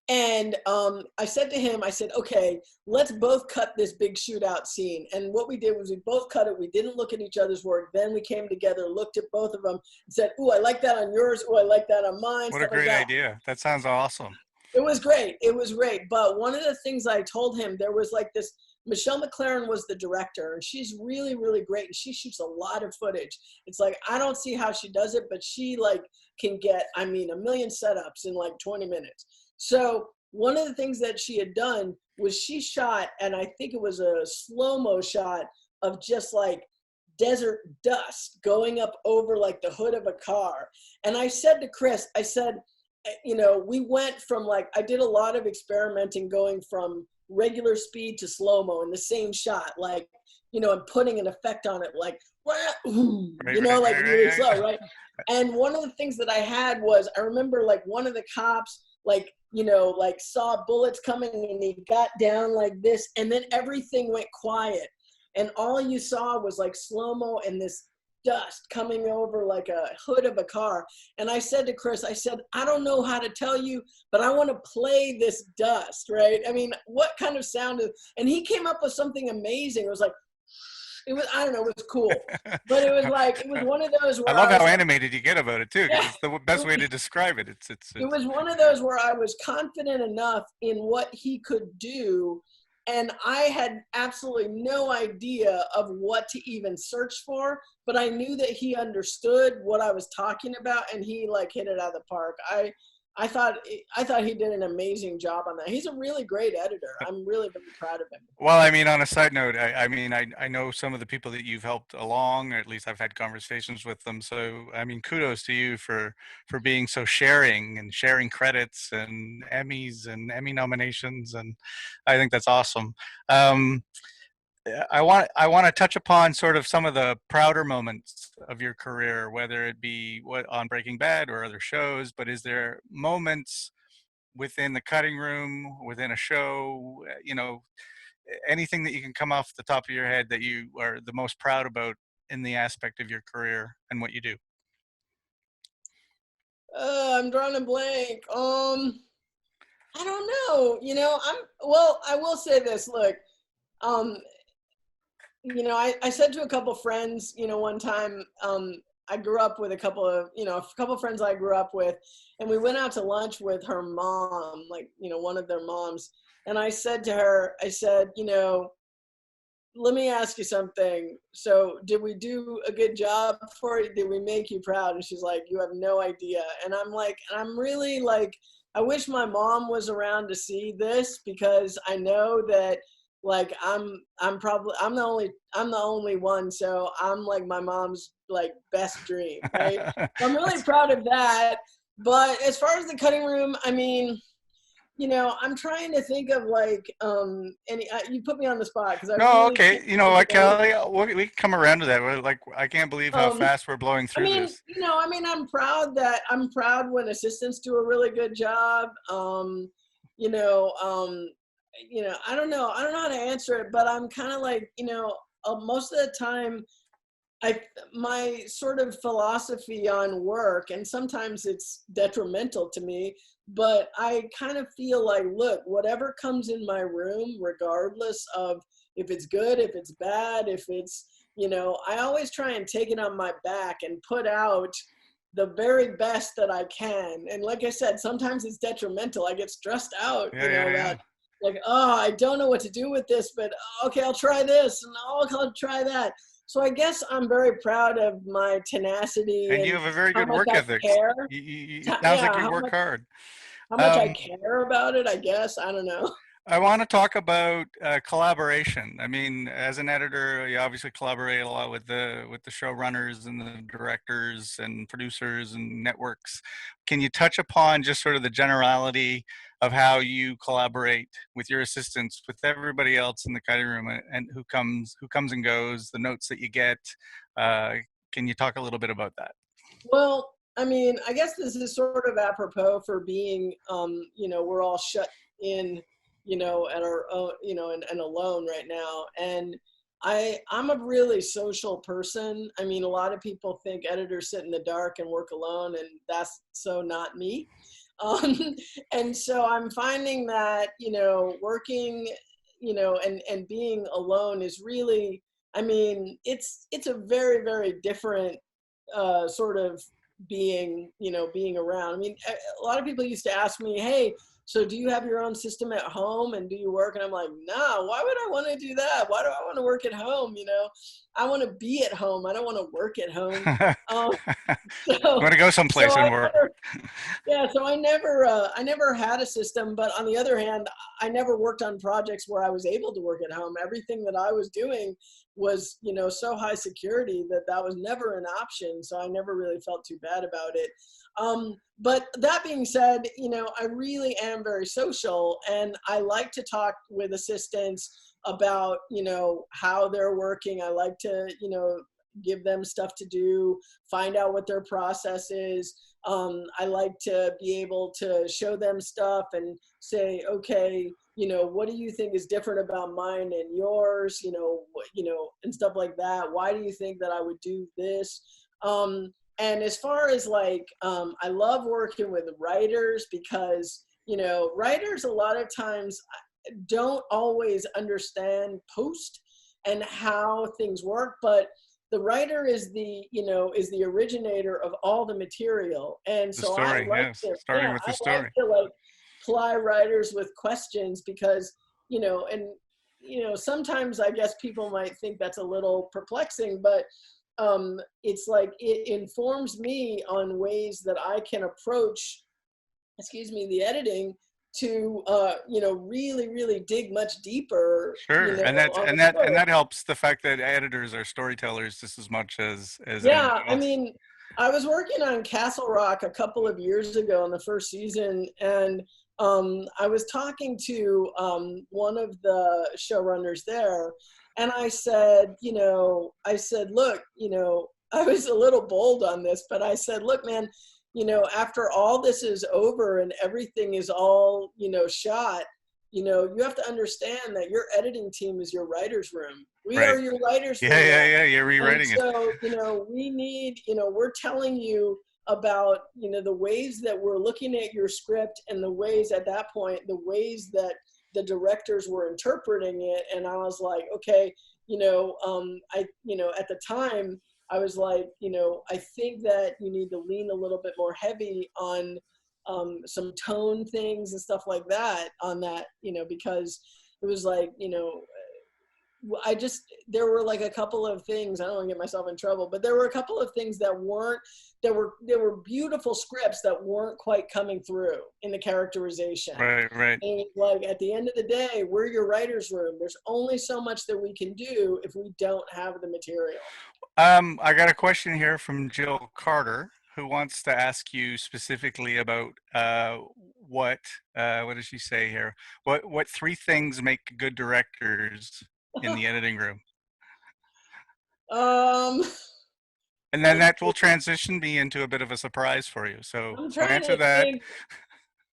[SPEAKER 3] And I said to him, okay, let's both cut this big shootout scene. And what we did was we both cut it. We didn't look at each other's work. Then we came together, looked at both of them and said, ooh, I like that on yours. Ooh, I like that on mine.
[SPEAKER 2] What a great idea. That sounds awesome.
[SPEAKER 3] It was great. It was great. But one of the things I told him, there was like this, Michelle McLaren was the director, and she's really, really great. And she shoots a lot of footage. It's like, I don't see how she does it, but she like can get, a million setups in like 20 minutes. So one of the things that she had done was she shot, and I think it was a slow-mo shot of just like desert dust going up over like the hood of a car. And I said to Chris, we went from like, I did a lot of experimenting going from regular speed to slow-mo in the same shot, like, and putting an effect on it, like, like really slow, right? And one of the things that I had was, I remember like one of the cops, like saw bullets coming and he got down like this, and then everything went quiet. And all you saw was like slow-mo and this dust coming over like a hood of a car. And I said to Chris, I don't know how to tell you, but I want to play this dust, right? What kind of sound is, and he came up with something amazing. It was like, I don't know, it was cool. But it was one of those where
[SPEAKER 2] I love how animated you get about it too, because it's the best way to describe it.
[SPEAKER 3] It was one of those where I was confident enough in what he could do, and I had absolutely no idea of what to even search for, but I knew that he understood what I was talking about, and he like hit it out of the park. I thought he did an amazing job on that. He's a really great editor. I'm really, really proud of him.
[SPEAKER 2] Well, on a side note, I know some of the people that you've helped along, or at least I've had conversations with them. So, kudos to you for being so sharing and sharing credits and Emmys and Emmy nominations. And I think that's awesome. I want to touch upon sort of some of the prouder moments of your career, whether it be on Breaking Bad or other shows. But is there moments within the cutting room, within a show, anything that you can come off the top of your head that you are the most proud about in the aspect of your career and what you do?
[SPEAKER 3] I'm drawing a blank. I don't know. Well, I will say this. Look, I said to a couple friends, one time, I grew up with a couple of friends I grew up with, and we went out to lunch with her mom, like, one of their moms. And I said to her, let me ask you something. So did we do a good job for you? Did we make you proud? And she's like, you have no idea. And I'm like, I'm really like, I wish my mom was around to see this, because I know that, like, I'm the only one. So I'm like my mom's like best dream, right? So I'm really proud of that. But as far as the cutting room, I mean, I'm trying to think of like, you put me on the spot, because I
[SPEAKER 2] No,
[SPEAKER 3] really
[SPEAKER 2] okay.
[SPEAKER 3] can't
[SPEAKER 2] You know
[SPEAKER 3] think
[SPEAKER 2] what,
[SPEAKER 3] of anything.
[SPEAKER 2] Kelly? We can come around to that. We're like, I can't believe how
[SPEAKER 3] Um,
[SPEAKER 2] fast we're blowing through this.
[SPEAKER 3] I'm proud when assistants do a really good job. You know, um, I don't know how to answer it, but I'm kind of like, most of the time, my sort of philosophy on work, and sometimes it's detrimental to me, but I kind of feel like, look, whatever comes in my room, regardless of if it's good, if it's bad, if it's, I always try and take it on my back and put out the very best that I can. And like I said, sometimes it's detrimental. I get stressed out,
[SPEAKER 2] Yeah.
[SPEAKER 3] about like, oh, I don't know what to do with this, but okay, I'll try this, and I'll try that. So I guess I'm very proud of my tenacity
[SPEAKER 2] And you
[SPEAKER 3] and
[SPEAKER 2] have a very
[SPEAKER 3] how
[SPEAKER 2] good
[SPEAKER 3] much
[SPEAKER 2] work
[SPEAKER 3] I
[SPEAKER 2] ethic.
[SPEAKER 3] care.
[SPEAKER 2] It sounds like you work hard.
[SPEAKER 3] How much I
[SPEAKER 2] Um,
[SPEAKER 3] care about it, I guess. I don't know.
[SPEAKER 2] I want to talk about collaboration. I mean, as an editor, you obviously collaborate a lot with the showrunners and the directors and producers and networks. Can you touch upon just sort of the generality of how you collaborate with your assistants, with everybody else in the cutting room, and who comes and goes, the notes that you get? Can you talk a little bit about that?
[SPEAKER 3] Well, I mean, I guess this is sort of apropos for being, we're all shut in, at our own, and alone right now. And I'm a really social person. I mean, a lot of people think editors sit in the dark and work alone, and that's so not me. Um, and so I'm finding that, working, and being alone is really, I mean, it's a very, very different sort of being around. I mean, a lot of people used to ask me, hey, so do you have your own system at home and do you work? And I'm like, no, why would I want to do that? Why do I want to work at home? I want to be at home. I don't want to work at home. Um,
[SPEAKER 2] You
[SPEAKER 3] so,
[SPEAKER 2] want to go
[SPEAKER 3] so
[SPEAKER 2] someplace and work.
[SPEAKER 3] so I never had a system, but on the other hand, I never worked on projects where I was able to work at home. Everything that I was doing was, so high security that was never an option. So I never really felt too bad about it. But that being said, I really am very social, and I like to talk with assistants about, how they're working. I like to, give them stuff to do, find out what their process is. I like to be able to show them stuff and say, okay, what do you think is different about mine and yours, and stuff like that. Why do you think that I would do this? And as far as like, I love working with writers, because, writers a lot of times don't always understand post and how things work, but the writer is the originator of all the material. And
[SPEAKER 2] The
[SPEAKER 3] so
[SPEAKER 2] story, yes. Starting with the
[SPEAKER 3] I like
[SPEAKER 2] story.
[SPEAKER 3] to like ply writers with questions, because, sometimes I guess people might think that's a little perplexing, but it's like, it informs me on ways that I can approach, the editing to, really, really dig much deeper,
[SPEAKER 2] Sure, and
[SPEAKER 3] on the story.
[SPEAKER 2] that helps the fact that editors are storytellers just as much as
[SPEAKER 3] Yeah,
[SPEAKER 2] anyone
[SPEAKER 3] I
[SPEAKER 2] else.
[SPEAKER 3] mean, I was working on Castle Rock a couple of years ago in the first season, and I was talking to one of the showrunners there, and I said, look, I was a little bold on this, but I said, look, man, after all this is over and everything is all, shot, you have to understand that your editing team is your writer's room. We
[SPEAKER 2] Right.
[SPEAKER 3] are your writer's room now.
[SPEAKER 2] Yeah. You're
[SPEAKER 3] And
[SPEAKER 2] rewriting it.
[SPEAKER 3] so, we need, we're telling you about, the ways that we're looking at your script, and the ways at that point, the ways that the directors were interpreting it. And I was like, okay, at the time I was like, I think that you need to lean a little bit more heavy on some tone things and stuff like that on that, because it was like, there were like a couple of things, I don't want to get myself in trouble, but there were a couple of things that were beautiful scripts that weren't quite coming through in the characterization.
[SPEAKER 2] Right.
[SPEAKER 3] And like, at the end of the day, we're your writer's room. There's only so much that we can do if we don't have the material.
[SPEAKER 2] I got a question here from Jill Carter, who wants to ask you specifically about what does she say here? What 3 things make good directors in the editing room? And then that will transition me into a bit of a surprise for you. So answer that.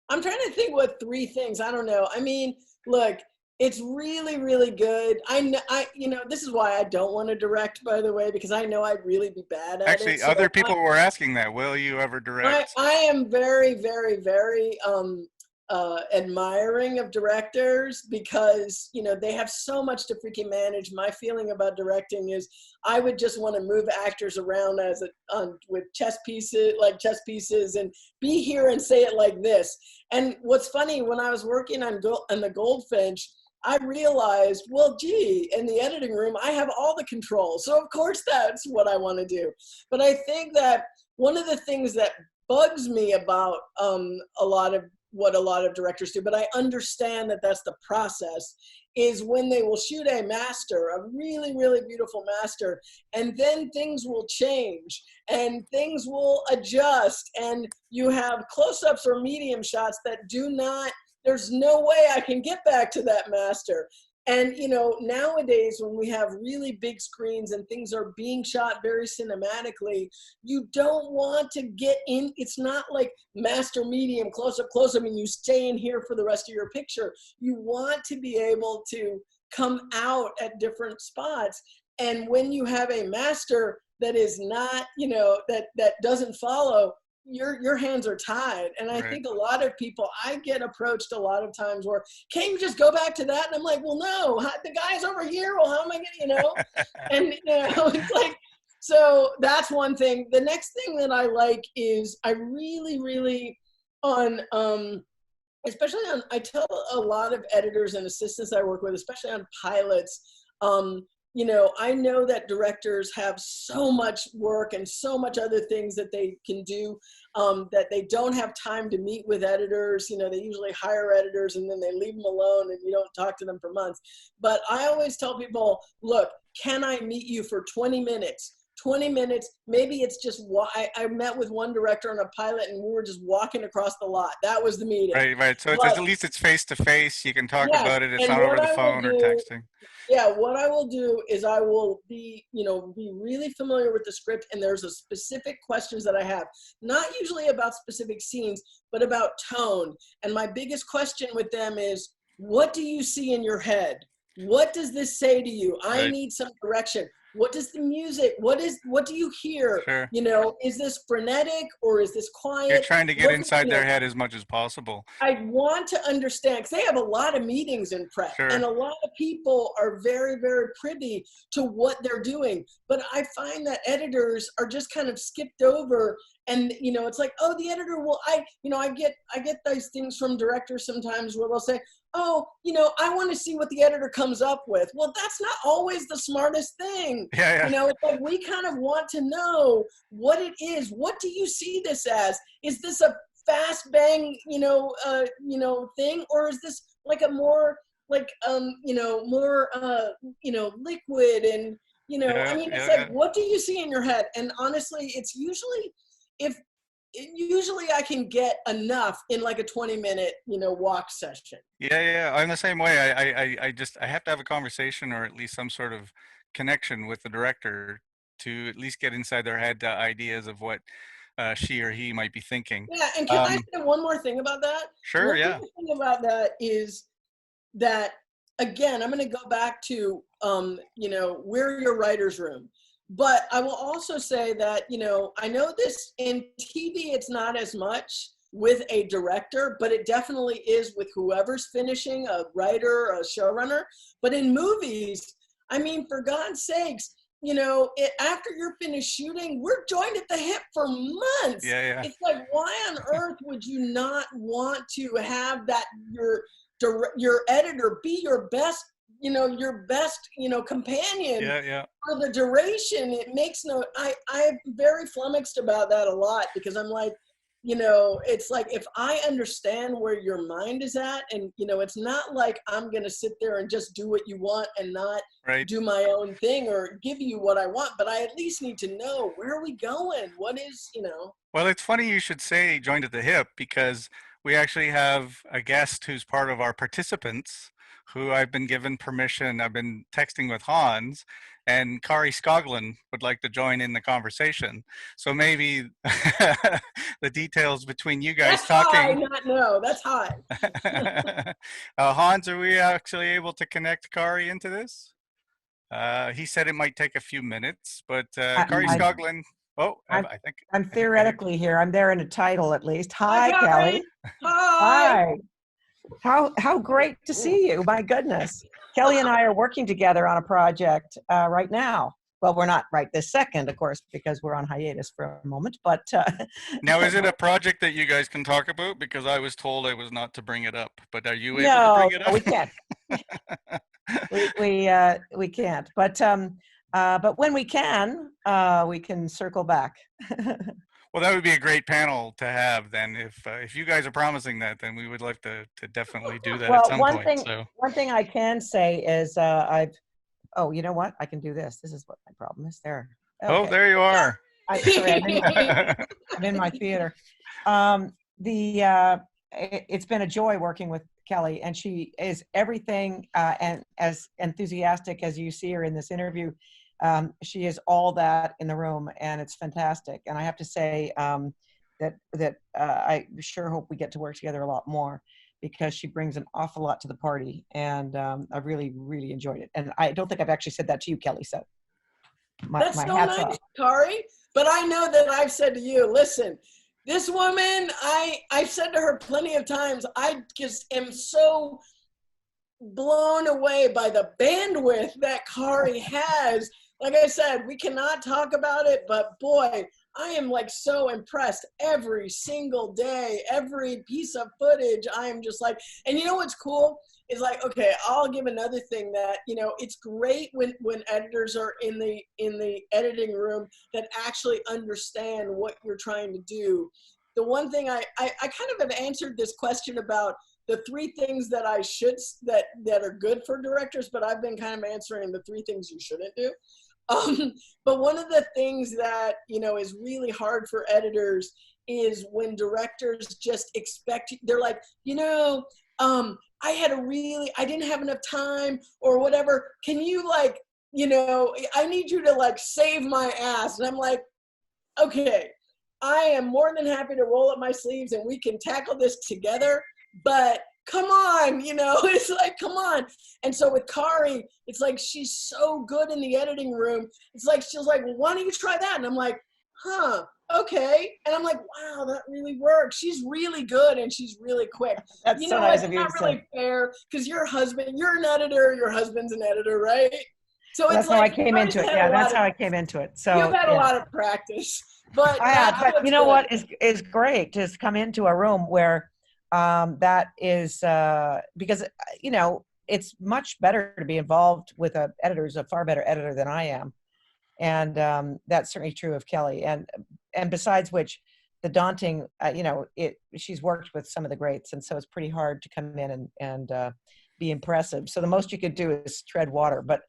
[SPEAKER 3] I'm trying to think what 3 things. I don't know. I mean, look, it's really, really good. This is why I don't want to direct, by the way, because I know I'd really be bad at it.
[SPEAKER 2] Actually, other people were asking that. Will you ever direct?
[SPEAKER 3] I am very, very, very admiring of directors, because they have so much to freaking manage. My feeling about directing is I would just want to move actors around with chess pieces, and be here and say it like this. And what's funny, when I was working on the Goldfinch, I realized, well, gee, in the editing room, I have all the control. So of course that's what I want to do. But I think that one of the things that bugs me about a lot of directors do, but I understand that that's the process, is when they will shoot a master, a really, really beautiful master, and then things will change and things will adjust, and you have close-ups or medium shots that there's no way I can get back to that master. And, nowadays when we have really big screens and things are being shot very cinematically, you don't want to get in. It's not like master, medium, close up, and you stay in here for the rest of your picture. You want to be able to come out at different spots. And when you have a master that is not, that doesn't follow, your hands are tied. And I think a lot of people, I get approached a lot of times where, can't you just go back to that? And I'm like, well, no, the guy's over here. Well, how am I going to, and it's like, so that's one thing. The next thing that I like is I really, really especially I tell a lot of editors and assistants I work with, especially on pilots, I know that directors have so much work and so much other things that they can do, that they don't have time to meet with editors. They usually hire editors and then they leave them alone and you don't talk to them for months. But I always tell people, look, can I meet you for 20 minutes? 20 minutes, maybe it's just, I met with one director on a pilot and we were just walking across the lot. That was the meeting.
[SPEAKER 2] Right. So at least it's face-to-face. You can talk about it. It's not over the phone or texting.
[SPEAKER 3] Yeah, what I will do is I will be really familiar with the script, and there's a specific questions that I have, not usually about specific scenes, but about tone. And my biggest question with them is, what do you see in your head? What does this say to you? I need some direction. What does the music, what do you hear?
[SPEAKER 2] Sure.
[SPEAKER 3] Is this frenetic or is this quiet?
[SPEAKER 2] You're trying to get inside their head as much as possible.
[SPEAKER 3] I want to understand, because they have a lot of meetings in prep, and a lot of people are very, very privy to what they're doing. But I find that editors are just kind of skipped over, and it's like, oh, the editor will, I get those things from directors sometimes where they'll say, oh, I want to see what the editor comes up with. Well, that's not always the smartest thing.
[SPEAKER 2] Yeah.
[SPEAKER 3] It's like, we kind of want to know what it is. What do you see this as? Is this a fast bang, thing, or is this like a more like, more, liquid and, it's like, what do you see in your head? And honestly, it's usually, usually I can get enough in like a 20-minute, walk session.
[SPEAKER 2] Yeah. I'm the same way. I have to have a conversation or at least some sort of connection with the director to at least get inside their head ideas of what she or he might be thinking.
[SPEAKER 3] Yeah, and can I say one more thing about that?
[SPEAKER 2] Sure,
[SPEAKER 3] One thing about that is that, again, I'm going to go back to, we're your writer's room. But I will also say that, you know, I know this in TV, it's not as much with a director, but it definitely is with whoever's finishing, a writer, a showrunner. But in movies, I mean, for God's sakes, you know, after you're finished shooting, we're joined at the hip for months.
[SPEAKER 2] Yeah, yeah.
[SPEAKER 3] It's like, why on earth would you not want to have that your editor be your best, you know, companion
[SPEAKER 2] Yeah, yeah.
[SPEAKER 3] for the duration? It makes no, I'm very flummoxed about that a lot, because I'm like, you know, it's like, if I understand where your mind is at, and, you know, it's not like I'm going to sit there and just do what you want and not
[SPEAKER 2] Right.
[SPEAKER 3] do my own thing or give you what I want, but I at least need to know, where are we going? What is, you know?
[SPEAKER 2] Well, it's funny you should say joined at the hip, because we actually have a guest who's part of our participants who I've been given permission. I've been texting with Hans, and Kari Skoglund would like to join in the conversation. So maybe the details between you guys
[SPEAKER 3] That's
[SPEAKER 2] talking.
[SPEAKER 3] high, not no. That's high.
[SPEAKER 2] Hans, are we actually able to connect Kari into this? He said it might take a few minutes, but Kari Skoglund. Oh, I think
[SPEAKER 4] I'm theoretically here. I'm there in a title at least. Hi,
[SPEAKER 3] Hi,
[SPEAKER 4] Kelley.
[SPEAKER 3] Hi.
[SPEAKER 4] Hi. How great to see you. My goodness. Kelley and I are working together on a project right now. Well, we're not right this second, of course, because we're on hiatus for a moment. But
[SPEAKER 2] now, is it a project that you guys can talk about? Because I was told I was not to bring it up. But are you able to bring it up?
[SPEAKER 4] We can't. we can't. But when we can circle back.
[SPEAKER 2] Well, that would be a great panel to have then. If you guys are promising that, then we would like to definitely do that at some point.
[SPEAKER 4] One thing I can say is oh, you know what? I can do this. This is what my problem is there. Okay.
[SPEAKER 2] Oh, there you are.
[SPEAKER 4] I'm in my theater. It's been a joy working with Kelley, and she is everything, and as enthusiastic as you see her in this interview. She is all that in the room, and it's fantastic. And I have to say that I sure hope we get to work together a lot more, because she brings an awful lot to the party, and I've really, really enjoyed it. And I don't think I've actually said that to you, Kelley. So
[SPEAKER 3] that's so nice, Kari. But I know that I've said to you, listen, this woman, I've said to her plenty of times, I just am so blown away by the bandwidth that Kari has. Like I said, we cannot talk about it, but boy, I am like so impressed every single day, every piece of footage. I am just like, and you know what's cool is, like, okay, I'll give another thing that, you know, it's great when editors are in the editing room that actually understand what you're trying to do. The one thing I kind of have answered this question about the 3 things that that are good for directors, but I've been kind of answering the 3 things you shouldn't do. But one of the things that, you know, is really hard for editors is when directors just expect, they're like, you know, I didn't have enough time or whatever. Can you, like, you know, I need you to, like, save my ass. And I'm like, okay, I am more than happy to roll up my sleeves and we can tackle this together, but come on, you know, it's like, come on. And so with Kari, it's like, she's so good in the editing room. It's like, she's like, well, why don't you try that? And I'm like, huh, okay. And I'm like, wow, that really works. She's really good and she's really quick.
[SPEAKER 4] That's
[SPEAKER 3] you
[SPEAKER 4] so
[SPEAKER 3] know,
[SPEAKER 4] nice
[SPEAKER 3] it's
[SPEAKER 4] of you
[SPEAKER 3] not
[SPEAKER 4] to
[SPEAKER 3] really
[SPEAKER 4] say.
[SPEAKER 3] fair, because you're an editor, your husband's an editor, right? So
[SPEAKER 4] that's
[SPEAKER 3] it's
[SPEAKER 4] how
[SPEAKER 3] like,
[SPEAKER 4] I came into it. Yeah, that's how I came into it. So
[SPEAKER 3] you've had a lot of practice. But
[SPEAKER 4] I have, but you know what is great to come into a room where that is because, you know, it's much better to be involved with a editor who's a far better editor than I am. And that's certainly true of Kelley. And besides which, the daunting, you know, she's worked with some of the greats, and so it's pretty hard to come in and be impressive. So the most you could do is tread water. But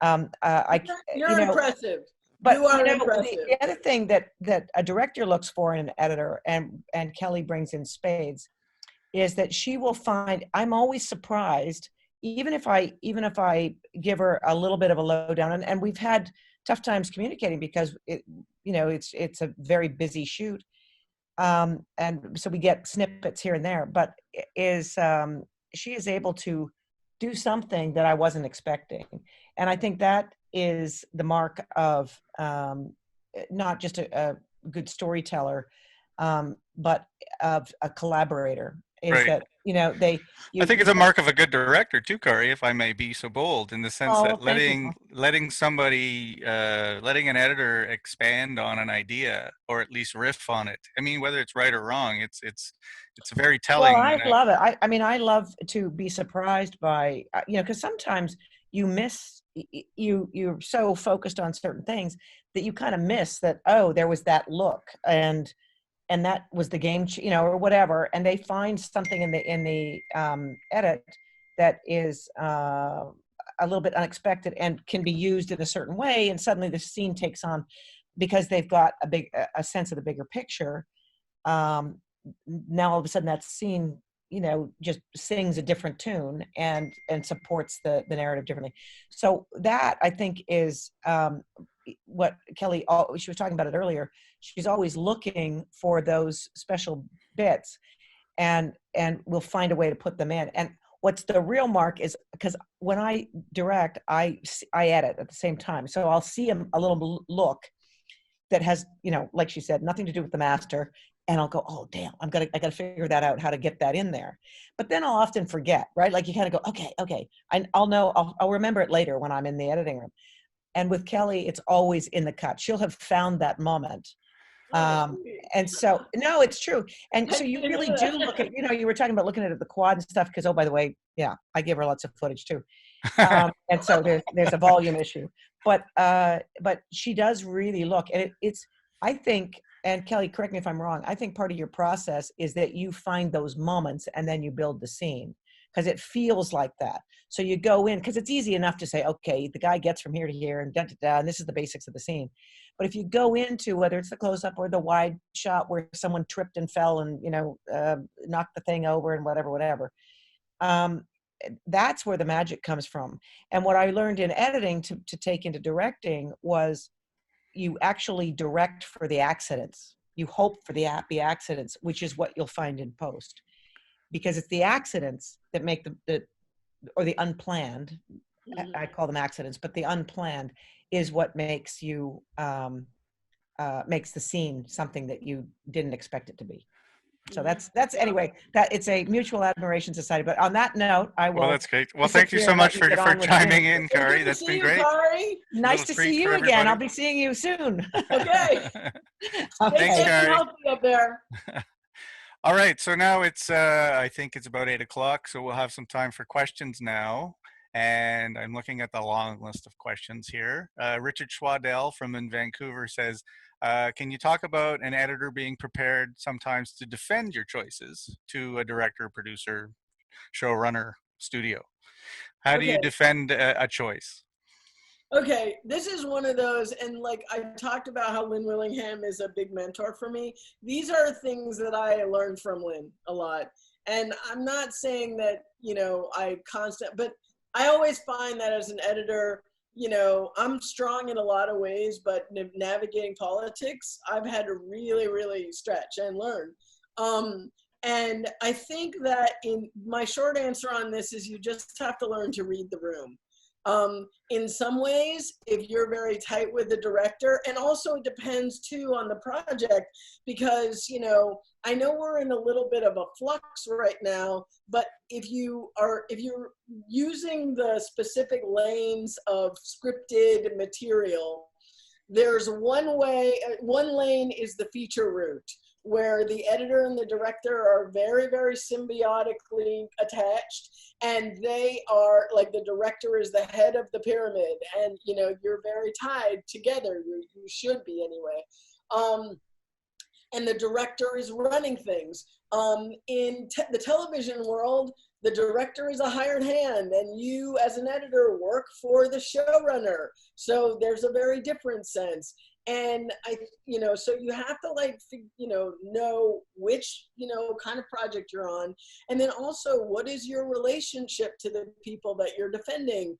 [SPEAKER 3] you're impressive.
[SPEAKER 4] But
[SPEAKER 3] you are
[SPEAKER 4] know,
[SPEAKER 3] impressive.
[SPEAKER 4] The other thing that a director looks for in an editor, and Kelley brings in spades, is that she will find, I'm always surprised, even if I give her a little bit of a lowdown, and we've had tough times communicating because it's a very busy shoot, and so we get snippets here and there, but she is able to do something that I wasn't expecting, and I think that is the mark of not just a good storyteller, but of a collaborator. Is
[SPEAKER 2] Right.
[SPEAKER 4] that, you know,
[SPEAKER 2] I think it's a mark of a good director too, Corey, if I may be so bold, in the sense
[SPEAKER 4] Oh,
[SPEAKER 2] that
[SPEAKER 4] thank you.
[SPEAKER 2] letting somebody, letting an editor expand on an idea, or at least riff on it. I mean, whether it's right or wrong, it's very
[SPEAKER 4] Well,
[SPEAKER 2] telling.
[SPEAKER 4] I
[SPEAKER 2] And
[SPEAKER 4] love it. I mean, I love to be surprised by, you know, because sometimes you miss, you're so focused on certain things that you kind of miss that, oh, there was that look, and that was the game, you know, or whatever. And they find something in the edit that is a little bit unexpected and can be used in a certain way. And suddenly the scene takes on, because they've got a sense of the bigger picture. Now all of a sudden that scene, you know, just sings a different tune and supports the narrative differently. So that, I think, is what Kelley, she was talking about it earlier. She's always looking for those special bits, and we'll find a way to put them in. And what's the real mark is, because when I direct, I edit at the same time. So I'll see a little look that has, you know, like she said, nothing to do with the master. And I'll go, oh, damn, I gotta figure that out, how to get that in there. But then I'll often forget, right? Like you kind of go, okay. I'll know, I'll remember it later when I'm in the editing room. And with Kelley, it's always in the cut. She'll have found that moment. And so, no, it's true. And so you really do look at, you know, you were talking about looking at the quad and stuff, because, oh, by the way, yeah, I give her lots of footage too. And so there's a volume issue, but she does really look, and it's, I think, and Kelley, correct me if I'm wrong, I think part of your process is that you find those moments and then you build the scene, because it feels like that. So you go in, because it's easy enough to say, okay, the guy gets from here to here and and this is the basics of the scene. But if you go into, whether it's the close-up or the wide shot where someone tripped and fell and, you know, knocked the thing over and whatever, that's where the magic comes from. And what I learned in editing to take into directing was, you actually direct for the accidents. You hope for the accidents, which is what you'll find in post, because it's the accidents that make the unplanned. I call them accidents, but the unplanned is what makes you makes the scene something that you didn't expect it to be. So that's anyway, that it's a mutual admiration society. But on that note, I will.
[SPEAKER 2] Well, that's great. Well, thank you so much for chiming in, Corey. That's been great.
[SPEAKER 4] Nice to see you again. I'll be seeing you soon.
[SPEAKER 3] Okay.
[SPEAKER 2] Thanks, Corey.
[SPEAKER 3] Up there.
[SPEAKER 2] All right. So now it's, I think it's about 8 o'clock. So we'll have some time for questions now. And I'm looking at the long list of questions here. Richard Schwadell from in Vancouver says, can you talk about an editor being prepared sometimes to defend your choices to a director, producer, showrunner, studio? How do you defend a choice?
[SPEAKER 3] Okay, this is one of those, and like I talked about how Lynn Willingham is a big mentor for me. These are things that I learned from Lynn a lot. And I'm not saying that, you know, but I always find that as an editor, you know, I'm strong in a lot of ways, but navigating politics, I've had to really, really stretch and learn. And I think that in my short answer on this is, you just have to learn to read the room. In some ways, if you're very tight with the director, and also it depends too on the project, because, you know, I know we're in a little bit of a flux right now, but if you're using the specific lanes of scripted material, there's one lane is the feature route, where the editor and the director are very, very symbiotically attached, and they are like, the director is the head of the pyramid, and, you know, you're very tied together. You should be anyway. And the director is running things. In the television world, the director is a hired hand, and you as an editor work for the showrunner. So there's a very different sense. And you know, so you have to like, you know which, you know, kind of project you're on. And then also, what is your relationship to the people that you're defending?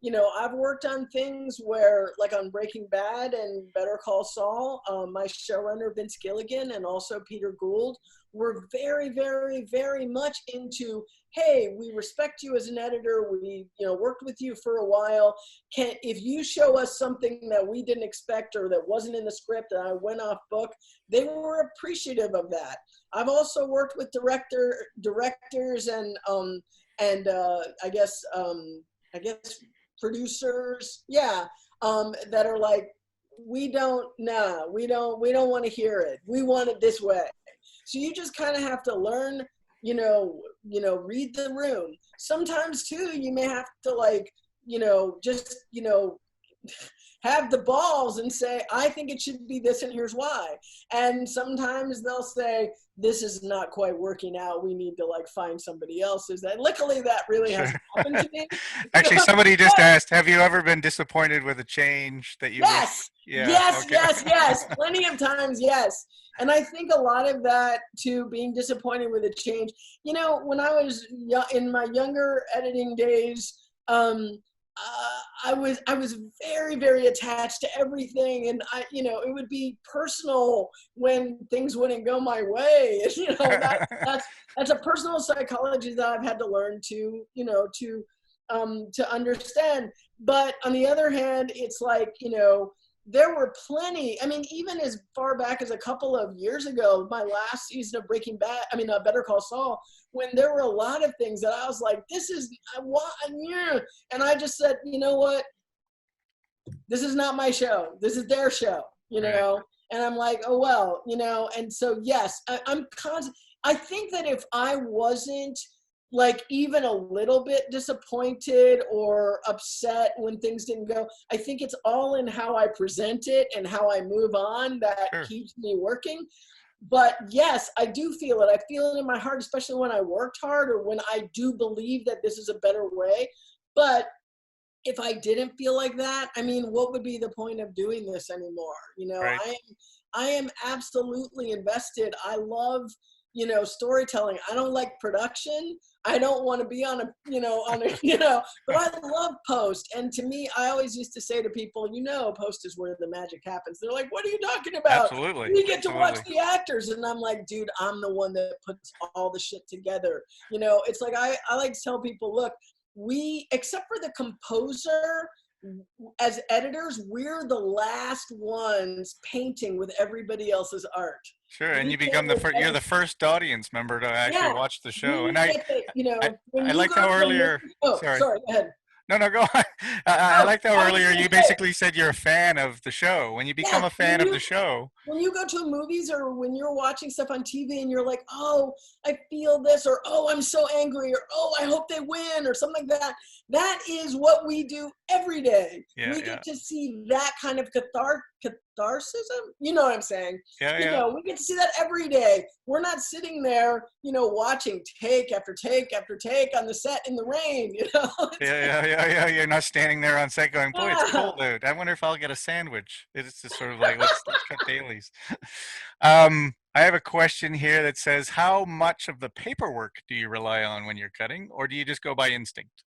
[SPEAKER 3] You know, I've worked on things where, like on Breaking Bad and Better Call Saul, my showrunner, Vince Gilligan, and also Peter Gould were very, very, very much into, hey, we respect you as an editor. We, worked with you for a while. If you show us something that we didn't expect or that wasn't in the script and I went off book, they were appreciative of that. I've also worked with directors and I guess producers, that are like, we don't want to hear it. We want it this way. So you just kind of have to learn, read the room. Sometimes too, you may have to have the balls and say, I think it should be this and here's why. And sometimes they'll say, this is not quite working out. We need to find somebody else. Luckily that really hasn't happened to me.
[SPEAKER 2] Actually, somebody just asked, have you ever been disappointed with a change that you
[SPEAKER 3] Yes. Yes. Plenty of times. Yes. And I think a lot of that too, being disappointed with a change, when I was in my younger editing days, I was very, very attached to everything, and it would be personal when things wouldn't go my way. That's a personal psychology that I've had to learn to understand. But on the other hand, it's there were plenty. I mean, even as far back as a couple of years ago, my last season of Better Call Saul, when there were a lot of things that I was like, and I just said, you know what? This is not my show. This is their show,
[SPEAKER 2] Right.
[SPEAKER 3] And I'm like, oh, well, and so, yes, I think that if I wasn't even a little bit disappointed or upset when things didn't go, I think it's all in how I present it and how I move on that
[SPEAKER 2] Sure.
[SPEAKER 3] keeps me working. But yes, I do feel it. I feel it in my heart, especially when I worked hard or when I do believe that this is a better way. But if I didn't feel like that, what would be the point of doing this anymore?
[SPEAKER 2] Right.
[SPEAKER 3] I am absolutely invested. I love, storytelling. I don't like production. I don't want to be on a, but I love post. And to me, I always used to say to people, post is where the magic happens. They're like, what are you talking about?
[SPEAKER 2] Absolutely.
[SPEAKER 3] We get to watch the actors. And I'm like, dude, I'm the one that puts all the shit together. It's like, I like to tell people, look, except for the composer, as editors, we're the last ones painting with everybody else's art.
[SPEAKER 2] Sure, and you become you're the first audience member to actually watch the show. And I liked how earlier.
[SPEAKER 3] Sorry, go ahead.
[SPEAKER 2] No, go on. I liked how earlier you basically said you're a fan of the show. When you become a fan of the show.
[SPEAKER 3] When you go to movies or when you're watching stuff on TV and you're like, oh, I feel this, or oh, I'm so angry, or oh, I hope they win, or something like that. That is what we do every day. We get to see that kind of catharsis. You know what I'm saying? We get to see that every day. We're not sitting there, watching take after take after take on the set in the rain.
[SPEAKER 2] Yeah. You're not standing there on set going, boy, it's cold out. I wonder if I'll get a sandwich. It's just sort of like, let's cut dailies. I have a question here that says, how much of the paperwork do you rely on when you're cutting, or do you just go by instinct?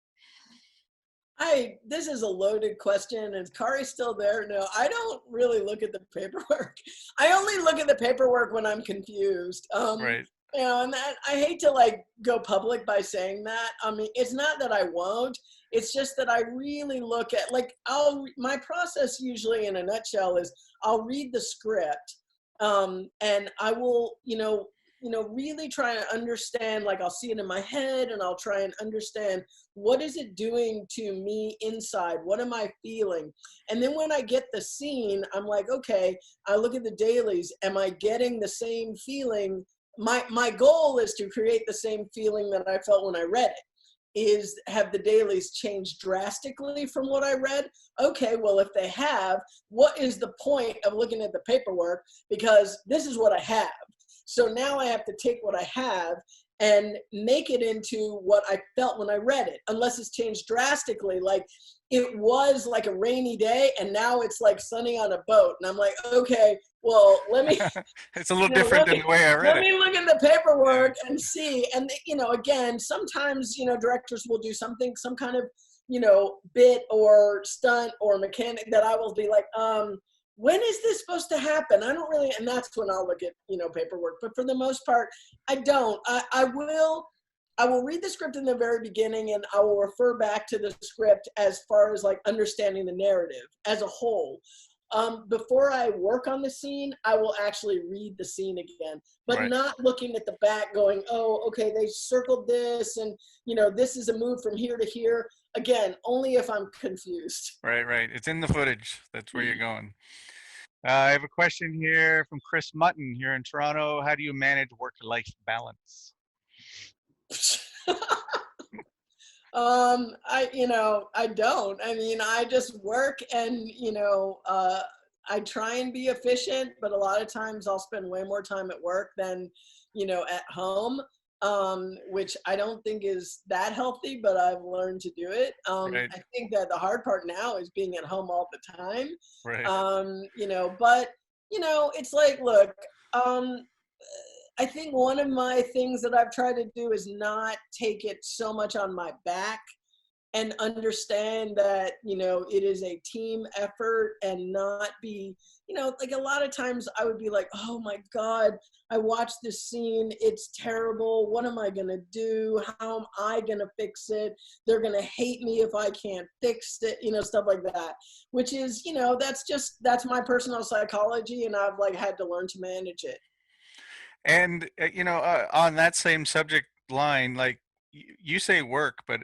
[SPEAKER 3] This is a loaded question. Is Kari still there? No, I don't really look at the paperwork. I only look at the paperwork when I'm confused.
[SPEAKER 2] Right.
[SPEAKER 3] And I hate to go public by saying that. It's not that I won't. It's just that I really look at my process usually in a nutshell is I'll read the script, and I will really try to understand. I'll see it in my head, and I'll try and understand what is it doing to me inside. What am I feeling? And then when I get the scene, I'm like, okay. I look at the dailies. Am I getting the same feeling? My goal is to create the same feeling that I felt when I read it. Have the dailies changed drastically from what I read? Okay, well, if they have, what is the point of looking at the paperwork? Because this is what I have. So now I have to take what I have and make it into what I felt when I read it, unless it's changed drastically. It was like a rainy day and now it's sunny on a boat. And I'm like, okay, well, let me.
[SPEAKER 2] It's a little different than the way I read it.
[SPEAKER 3] Let me look at the paperwork and see. And, again, sometimes, directors will do some kind of, bit or stunt or mechanic that I will be like, when is this supposed to happen? I don't really, and that's when I'll look at, paperwork. But for the most part, I don't. I will read the script in the very beginning, and I will refer back to the script as far as like understanding the narrative as a whole. Before I work on the scene, I will actually read the scene again, but
[SPEAKER 2] Right.
[SPEAKER 3] not looking at the back going, oh, okay, they circled this, and this is a move from here to here. Again, only if I'm confused.
[SPEAKER 2] Right. It's in the footage. That's where you're going. I have a question here from Chris Mutton here in Toronto. How do you manage work-life balance?
[SPEAKER 3] I don't. I mean, I just work and, I try and be efficient, but a lot of times I'll spend way more time at work than, at home, which I don't think is that healthy, but I've learned to do it.
[SPEAKER 2] Right.
[SPEAKER 3] I think that the hard part now is being at home all the time.
[SPEAKER 2] Right.
[SPEAKER 3] But, it's like, look, I think one of my things that I've tried to do is not take it so much on my back and understand that, it is a team effort and not be, like a lot of times I would be like, oh my God, I watched this scene. It's terrible. What am I going to do? How am I going to fix it? They're going to hate me if I can't fix it, stuff like that, which is, that's my personal psychology. And I've like had to learn to manage it.
[SPEAKER 2] And on that same subject line, like you say work, but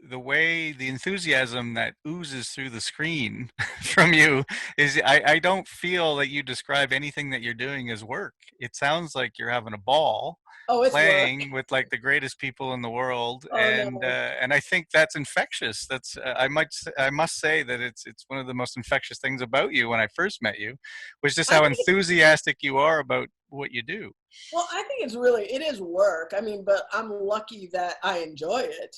[SPEAKER 2] the way the enthusiasm that oozes through the screen from you is, I don't feel that you describe anything that you're doing as work. It sounds like you're having a ball.
[SPEAKER 3] Oh, it's
[SPEAKER 2] playing
[SPEAKER 3] work.
[SPEAKER 2] with like the greatest people in the world,
[SPEAKER 3] Oh,
[SPEAKER 2] and
[SPEAKER 3] no.
[SPEAKER 2] I think that's infectious. That's I must say that it's one of the most infectious things about you when I first met you, was just how enthusiastic you are about what you do.
[SPEAKER 3] Well, I think it is work. I mean, but I'm lucky that I enjoy it,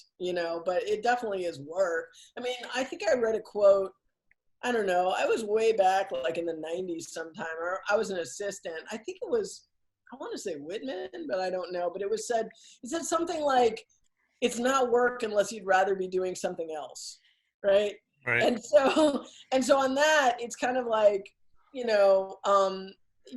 [SPEAKER 3] but it definitely is work. I mean, I think I read a quote, I don't know, I was way back like in the 90s sometime, or I was an assistant. I think it was, I want to say Whitman, but I don't know. But it said something like, it's not work unless you'd rather be doing something else. Right.
[SPEAKER 2] Right.
[SPEAKER 3] And so on that, it's kind of like,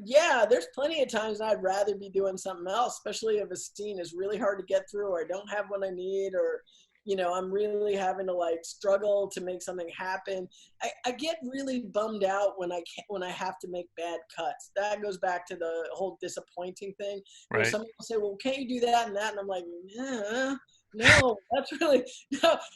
[SPEAKER 3] yeah, there's plenty of times I'd rather be doing something else, especially if a scene is really hard to get through, or I don't have what I need, or, I'm really having to like struggle to make something happen. I get really bummed out when I have to make bad cuts. That goes back to the whole disappointing thing, where
[SPEAKER 2] Right.
[SPEAKER 3] someone will say, well, can't you do that and that? And I'm like, yeah. No, that's really,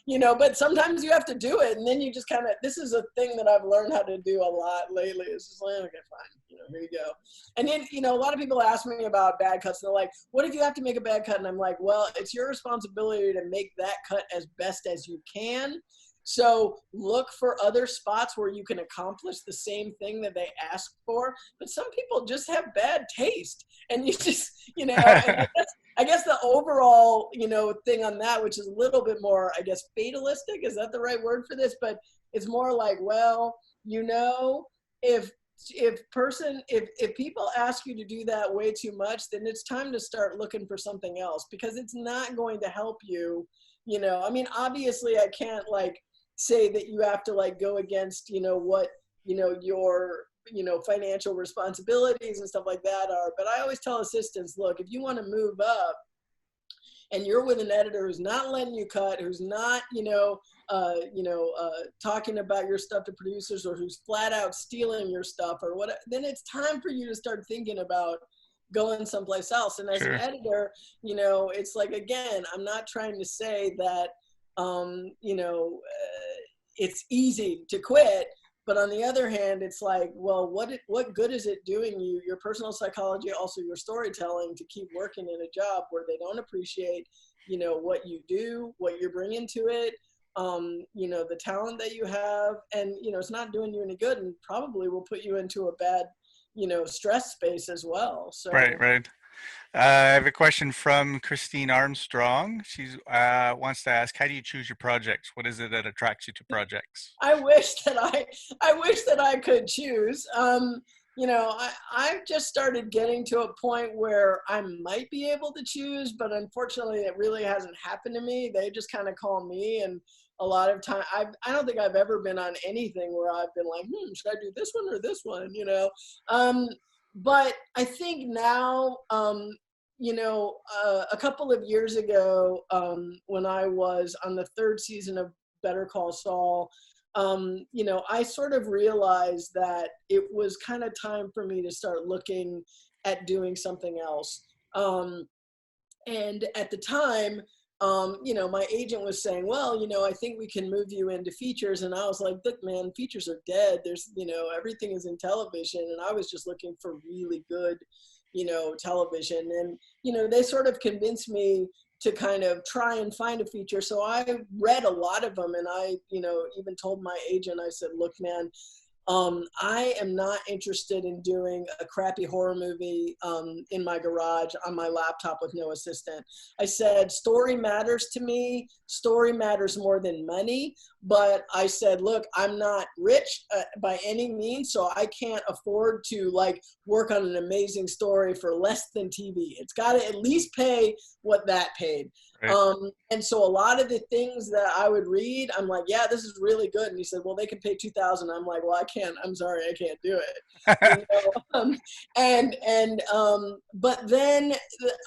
[SPEAKER 3] no, but sometimes you have to do it. And then you just kind of, this is a thing that I've learned how to do a lot lately. It's just like, okay, fine, here you go. And then, a lot of people ask me about bad cuts. And they're like, what if you have to make a bad cut? And I'm like, well, it's your responsibility to make that cut as best as you can. So look for other spots where you can accomplish the same thing that they ask for. But some people just have bad taste. And you just, and I guess the overall, thing on that, which is a little bit more, I guess, fatalistic, is that the right word for this? But it's more like, well, if people ask you to do that way too much, then it's time to start looking for something else, because it's not going to help you. I mean, obviously I can't like say that you have to like go against, what, your, financial responsibilities and stuff like that are. But I always tell assistants, look, if you want to move up and you're with an editor who's not letting you cut, who's not, talking about your stuff to producers, or who's flat out stealing your stuff or what, then it's time for you to start thinking about going someplace else. And as
[SPEAKER 2] Sure.
[SPEAKER 3] an editor, it's like, again, I'm not trying to say that, it's easy to quit. But on the other hand, it's like, well, what good is it doing you, your personal psychology, also your storytelling, to keep working in a job where they don't appreciate, what you do, what you're bringing to it, the talent that you have, and, it's not doing you any good, and probably will put you into a bad, stress space as well. So.
[SPEAKER 2] Right. I have a question from Christine Armstrong. She wants to ask, how do you choose your projects? What is it that attracts you to projects?
[SPEAKER 3] I wish that I could choose. I've just started getting to a point where I might be able to choose, but unfortunately it really hasn't happened to me. They just kind of call me, and a lot of time, I don't think I've ever been on anything where I've been like, should I do this one or this one, But I think now, a couple of years ago, when I was on the third season of Better Call Saul, I sort of realized that it was kind of time for me to start looking at doing something else. And at the time, my agent was saying, well, I think we can move you into features. And I was like, look, man, features are dead. There's, everything is in television. And I was just looking for really good, television. And, they sort of convinced me to kind of try and find a feature. So I read a lot of them, and I, even told my agent, I said, look, man, I am not interested in doing a crappy horror movie in my garage on my laptop with no assistant. I said, story matters to me. Story matters more than money. But I said, look, I'm not rich by any means, so I can't afford to work on an amazing story for less than TV. It's got to at least pay what that paid. Right. And so a lot of the things that I would read, I'm like, yeah, this is really good. And he said, well, they can pay $2,000. I'm like, well, I can't. I'm sorry, I can't do it. But then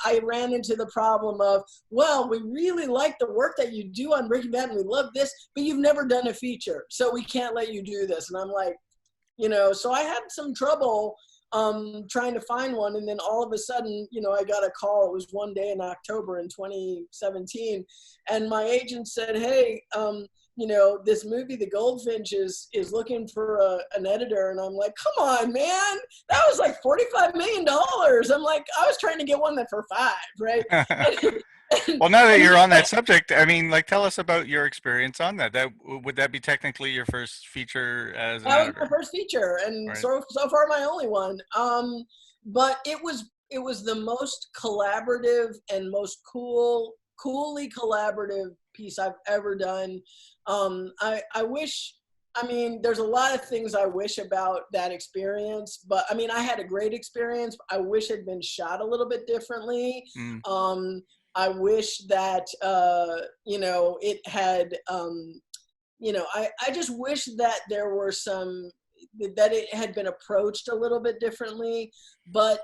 [SPEAKER 3] I ran into the problem of, well, we really like the work that you do on Breaking Bad, and we love this, but you've never done a feature, so we can't let you do this. And I'm like, so I had some trouble trying to find one. And then all of a sudden, I got a call. It was one day in October in 2017. And my agent said, hey, this movie, The Goldfinch, is looking for an editor. And I'm like, come on, man, that was like $45 million. I'm like, I was trying to get one that for $5, right?
[SPEAKER 2] Well, now that you're on that subject, I mean, tell us about your experience on that. Would that be technically your first feature as an editor?
[SPEAKER 3] That was my first feature, and right. so far my only one. But it was the most collaborative and most coolly collaborative piece I've ever done. I wish. I mean, there's a lot of things I wish about that experience, but I mean, I had a great experience. I wish it had been shot a little bit differently. I wish that, it had, I just wish that there were that it had been approached a little bit differently, but,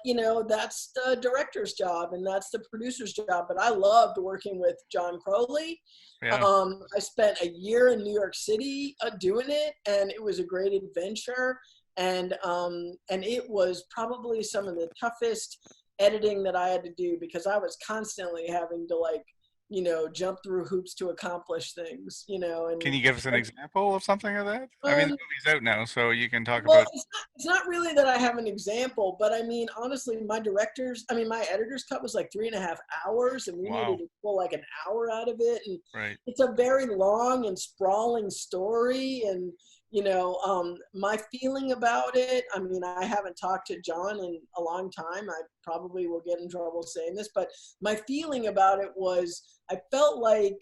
[SPEAKER 3] that's the director's job and that's the producer's job. But I loved working with John Crowley. Yeah. I spent a year in New York City doing it, and it was a great adventure. And it was probably some of the toughest editing that I had to do, because I was constantly having to jump through hoops to accomplish things, And
[SPEAKER 2] can you give us an example of something of that? I mean, the movie's out now, so you can talk about.
[SPEAKER 3] It's not really that I have an example, but I mean, honestly, my editor's cut was 3.5 hours, and we needed to pull an hour out of it. And right. It's a very long and sprawling story, and my feeling about it, I mean, I haven't talked to John in a long time. I probably will get in trouble saying this, but my feeling about it was, I felt like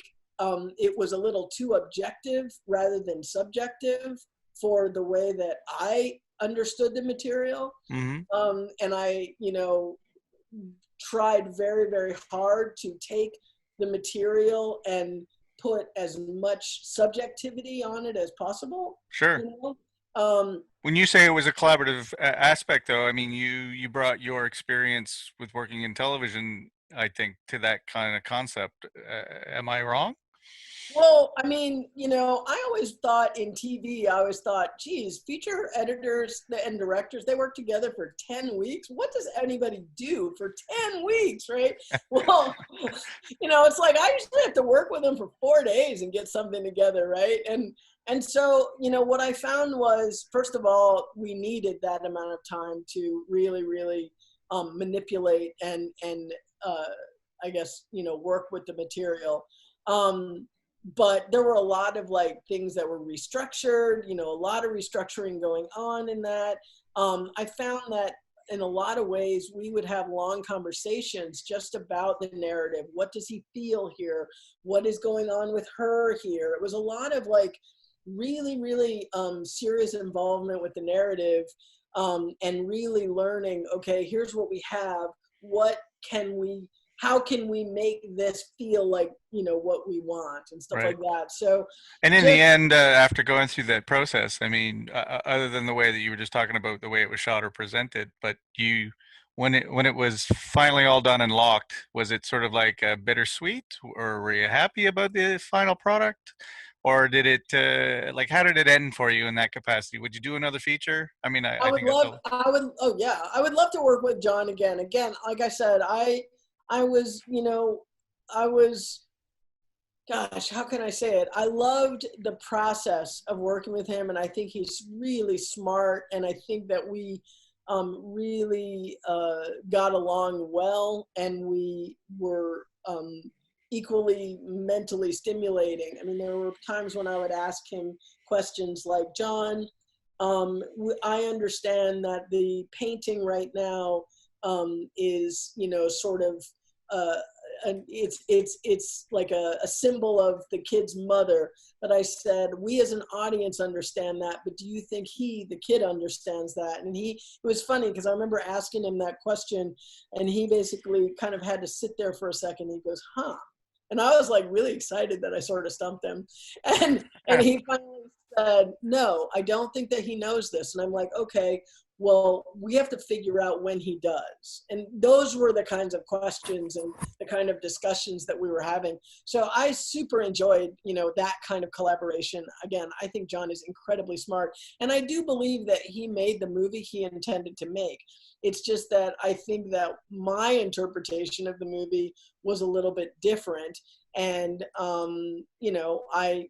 [SPEAKER 3] it was a little too objective rather than subjective for the way that I understood the material. Mm-hmm. And I, tried very, very hard to take the material and put as much subjectivity on it as possible.
[SPEAKER 2] Sure. When you say it was a collaborative aspect, though, I mean, you brought your experience with working in television, I think, to that kind of concept. Am I wrong?
[SPEAKER 3] Well, I mean, I always thought in TV, geez, feature editors and directors, they work together for 10 weeks. What does anybody do for 10 weeks, right? Well, it's like I usually have to work with them for 4 days and get something together, right? And so, what I found was, first of all, we needed that amount of time to really, really manipulate and I guess, work with the material. But there were a lot of things that were restructured, a lot of restructuring going on in that. I found that in a lot of ways, we would have long conversations just about the narrative. What does he feel here? What is going on with her here? It was a lot of really, really serious involvement with the narrative, and really learning, okay, here's what we have. How can we make this feel like, what we want and stuff right. like that. So,
[SPEAKER 2] and in the end, after going through that process, I mean, other than the way that you were just talking about the way it was shot or presented, but you when it was finally all done and locked, was it sort of like bittersweet, or were you happy about the final product, or did it like how did it end for you in that capacity? Would you do another feature? I mean, I think it's a,
[SPEAKER 3] Oh yeah, I would love to work with John again. Again, like I said, I was, I was, gosh, how can I say it? I loved the process of working with him, and I think he's really smart, and I think that we really got along well, and we were equally mentally stimulating. I mean, there were times when I would ask him questions like, John, I understand that the painting right now is, sort of, and it's like a symbol of the kid's mother. But I said, we as an audience understand that, but do you think the kid understands that? And it was funny because I remember asking him that question, and he basically kind of had to sit there for a second. He goes, huh? And I was like really excited that I sort of stumped him. And he finally said, no, I don't think that he knows this. And I'm like, okay, well, we have to figure out when he does. And those were the kinds of questions and the kind of discussions that we were having. So I super enjoyed, that kind of collaboration. Again, I think John is incredibly smart. And I do believe that he made the movie he intended to make. It's just that I think that my interpretation of the movie was a little bit different. And, I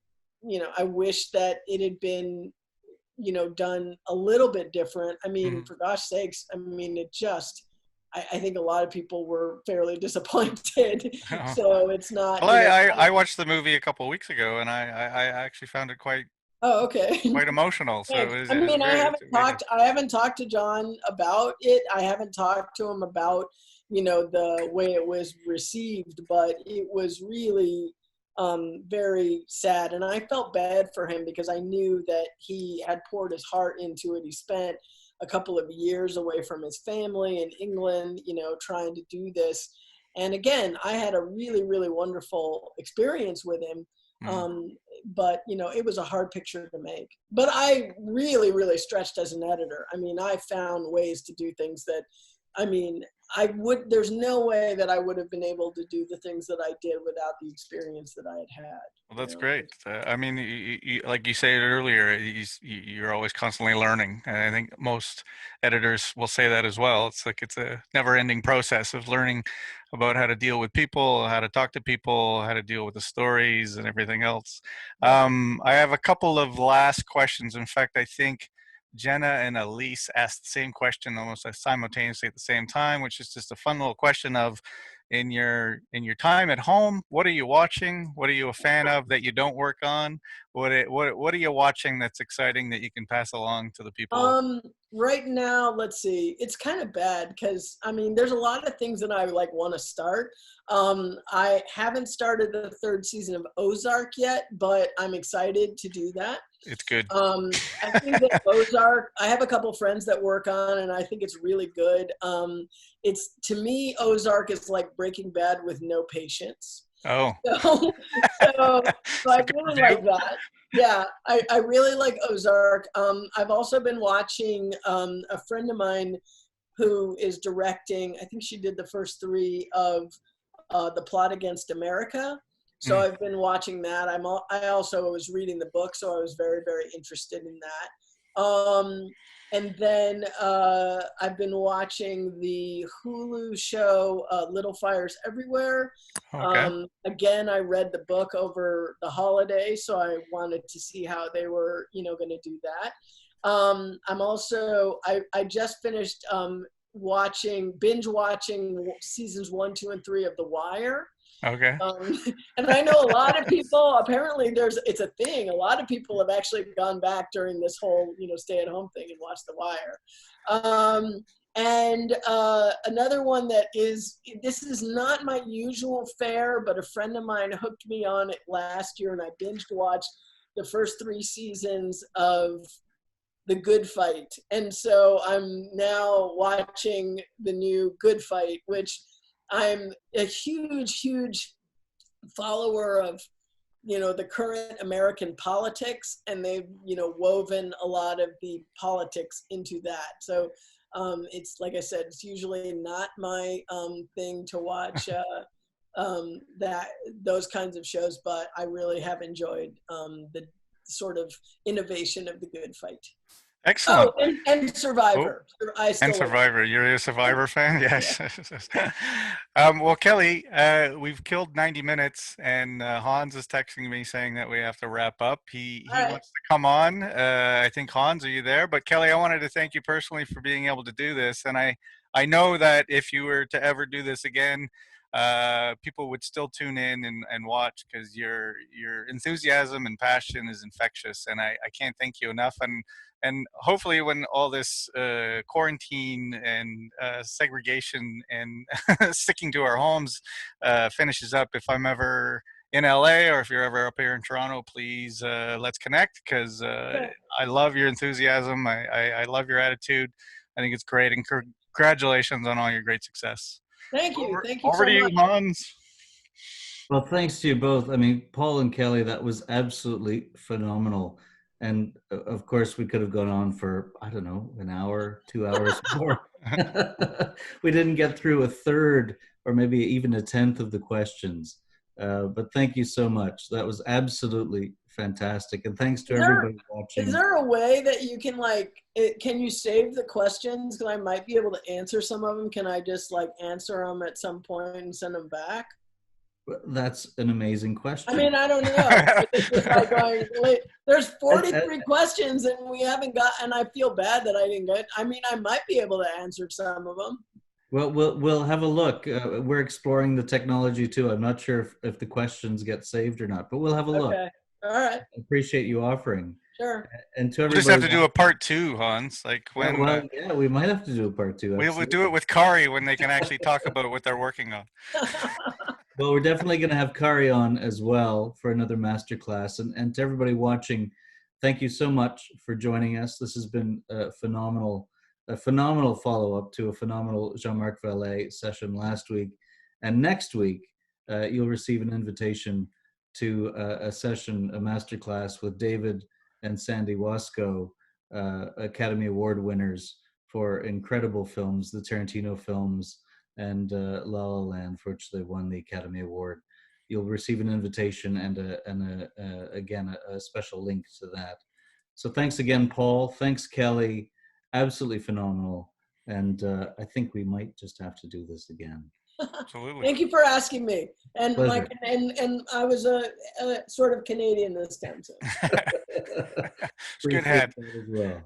[SPEAKER 3] wish that it had been, done a little bit different. I mean, for gosh sakes, I mean, I think a lot of people were fairly disappointed. So it's not.
[SPEAKER 2] Well, I watched the movie a couple of weeks ago, and I actually found it quite.
[SPEAKER 3] Oh, okay.
[SPEAKER 2] Quite emotional. So
[SPEAKER 3] I haven't talked to John about it. I haven't talked to him about, the way it was received, but it was really very sad. And I felt bad for him because I knew that he had poured his heart into it. He spent a couple of years away from his family in England, trying to do this. And again, I had a really, really wonderful experience with him. But, it was a hard picture to make. But I really, really stretched as an editor. I mean, I found ways to do things that, there's no way that I would have been able to do the things that I did without the experience that I had had.
[SPEAKER 2] Well, that's great. I mean, you, like you said earlier, you're always constantly learning. And I think most editors will say that as well. It's like it's a never-ending process of learning about how to deal with people, how to talk to people, how to deal with the stories and everything else. I have a couple of last questions. In fact, I think Jenna and Elise asked the same question almost simultaneously at the same time, which is just a fun little question of, in your time at home, what are you watching? What are you a fan of that you don't work on? What are you watching that's exciting that you can pass along to the people?
[SPEAKER 3] Right now, let's see. It's kind of bad because there's a lot of things that I want to start. I haven't started the 3rd season of Ozark yet, but I'm excited to do that.
[SPEAKER 2] It's good.
[SPEAKER 3] I think that Ozark, I have a couple friends that work on, and I think it's really good. To me, Ozark is like Breaking Bad with no patience.
[SPEAKER 2] Oh.
[SPEAKER 3] So I really like that. Yeah, I really like Ozark. I've also been watching a friend of mine who is directing, I think she did the first 3 of The Plot Against America. So I've been watching that. I also was reading the book, so I was very, very interested in that. And then I've been watching the Hulu show Little Fires Everywhere.
[SPEAKER 2] Okay.
[SPEAKER 3] Again, I read the book over the holiday, so I wanted to see how they were, going to do that. I just finished binge watching seasons 1, 2, and 3 of The Wire.
[SPEAKER 2] Okay.
[SPEAKER 3] And I know a lot of people, apparently it's a thing. A lot of people have actually gone back during this whole, stay-at-home thing and watched The Wire. And another one this is not my usual fare, but a friend of mine hooked me on it last year, and I binged watched the first 3 seasons of The Good Fight. And so I'm now watching the new Good Fight, which I'm a huge, huge follower of, the current American politics, and they've, woven a lot of the politics into that. So It's like I said, it's usually not my thing to watch those kinds of shows, but I really have enjoyed the sort of innovation of the good fight.
[SPEAKER 2] Excellent.
[SPEAKER 3] Oh, and Survivor. I still
[SPEAKER 2] And Survivor. You're a Survivor fan? Yes. Well, Kelley, we've killed 90 minutes, and Hans is texting me saying that we have to wrap up. He
[SPEAKER 3] right.
[SPEAKER 2] wants to come on. I think, Hans, are you there? But Kelley, I wanted to thank you personally for being able to do this. And I know that if you were to ever do this again, people would still tune in and watch, because your enthusiasm and passion is infectious. And I can't thank you enough. And hopefully when all this quarantine and segregation and sticking to our homes finishes up, if I'm ever in LA or if you're ever up here in Toronto, please let's connect, because I love your enthusiasm. I love your attitude. I think it's great. And congratulations on all your great success.
[SPEAKER 3] Thank you. Thank you
[SPEAKER 2] over
[SPEAKER 3] so
[SPEAKER 2] to
[SPEAKER 3] much.
[SPEAKER 2] you, Hans.
[SPEAKER 1] Well, thanks to you both. I mean, Paul and Kelley, that was absolutely phenomenal. And of course, we could have gone on for, I don't know, an hour, 2 hours more. We didn't get through a third or maybe even a tenth of the questions. But thank you so much. That was absolutely fantastic. And thanks to everybody watching.
[SPEAKER 3] Is there a way that you can can you save the questions? Because I might be able to answer some of them. Can I just answer them at some point and send them back?
[SPEAKER 1] That's an amazing question.
[SPEAKER 3] I mean, I don't know. It's there's 43 questions and we haven't got, and I feel bad that I didn't get. I mean, I might be able to answer some of them.
[SPEAKER 1] Well, we'll have a look. We're exploring the technology too. I'm not sure if the questions get saved or not, but we'll have a look.
[SPEAKER 3] Okay. All right.
[SPEAKER 1] I appreciate you offering.
[SPEAKER 3] Sure.
[SPEAKER 1] And to
[SPEAKER 2] we'll
[SPEAKER 1] everybody,
[SPEAKER 2] just have to do a part 2, Hans.
[SPEAKER 1] Yeah, we might have to do a part 2.
[SPEAKER 2] We'll do it with Kari when they can actually talk about what they're working on.
[SPEAKER 1] Well, we're definitely going to have Kari on as well for another masterclass. And to everybody watching, thank you so much for joining us. This has been a phenomenal follow-up to a phenomenal Jean-Marc Vallée session last week. And next week, you'll receive an invitation to a masterclass with David and Sandy Wasco, Academy Award winners for incredible films, the Tarantino films, and La La Land, for which they won the Academy Award. You'll receive an invitation and again a special link to that. So thanks again, Paul. Thanks, Kelley. Absolutely phenomenal. And I think we might just have to do this again.
[SPEAKER 2] Absolutely.
[SPEAKER 3] Thank you for asking me. And
[SPEAKER 1] Pleasure.
[SPEAKER 3] and I was a sort of Canadian this time. So.
[SPEAKER 2] Good head.
[SPEAKER 1] As well.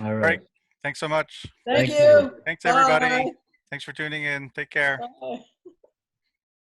[SPEAKER 1] All
[SPEAKER 2] right. Thanks so much.
[SPEAKER 3] Thank you.
[SPEAKER 2] Thanks, everybody.
[SPEAKER 3] Bye.
[SPEAKER 2] Thanks for tuning in. Take care.
[SPEAKER 3] Bye.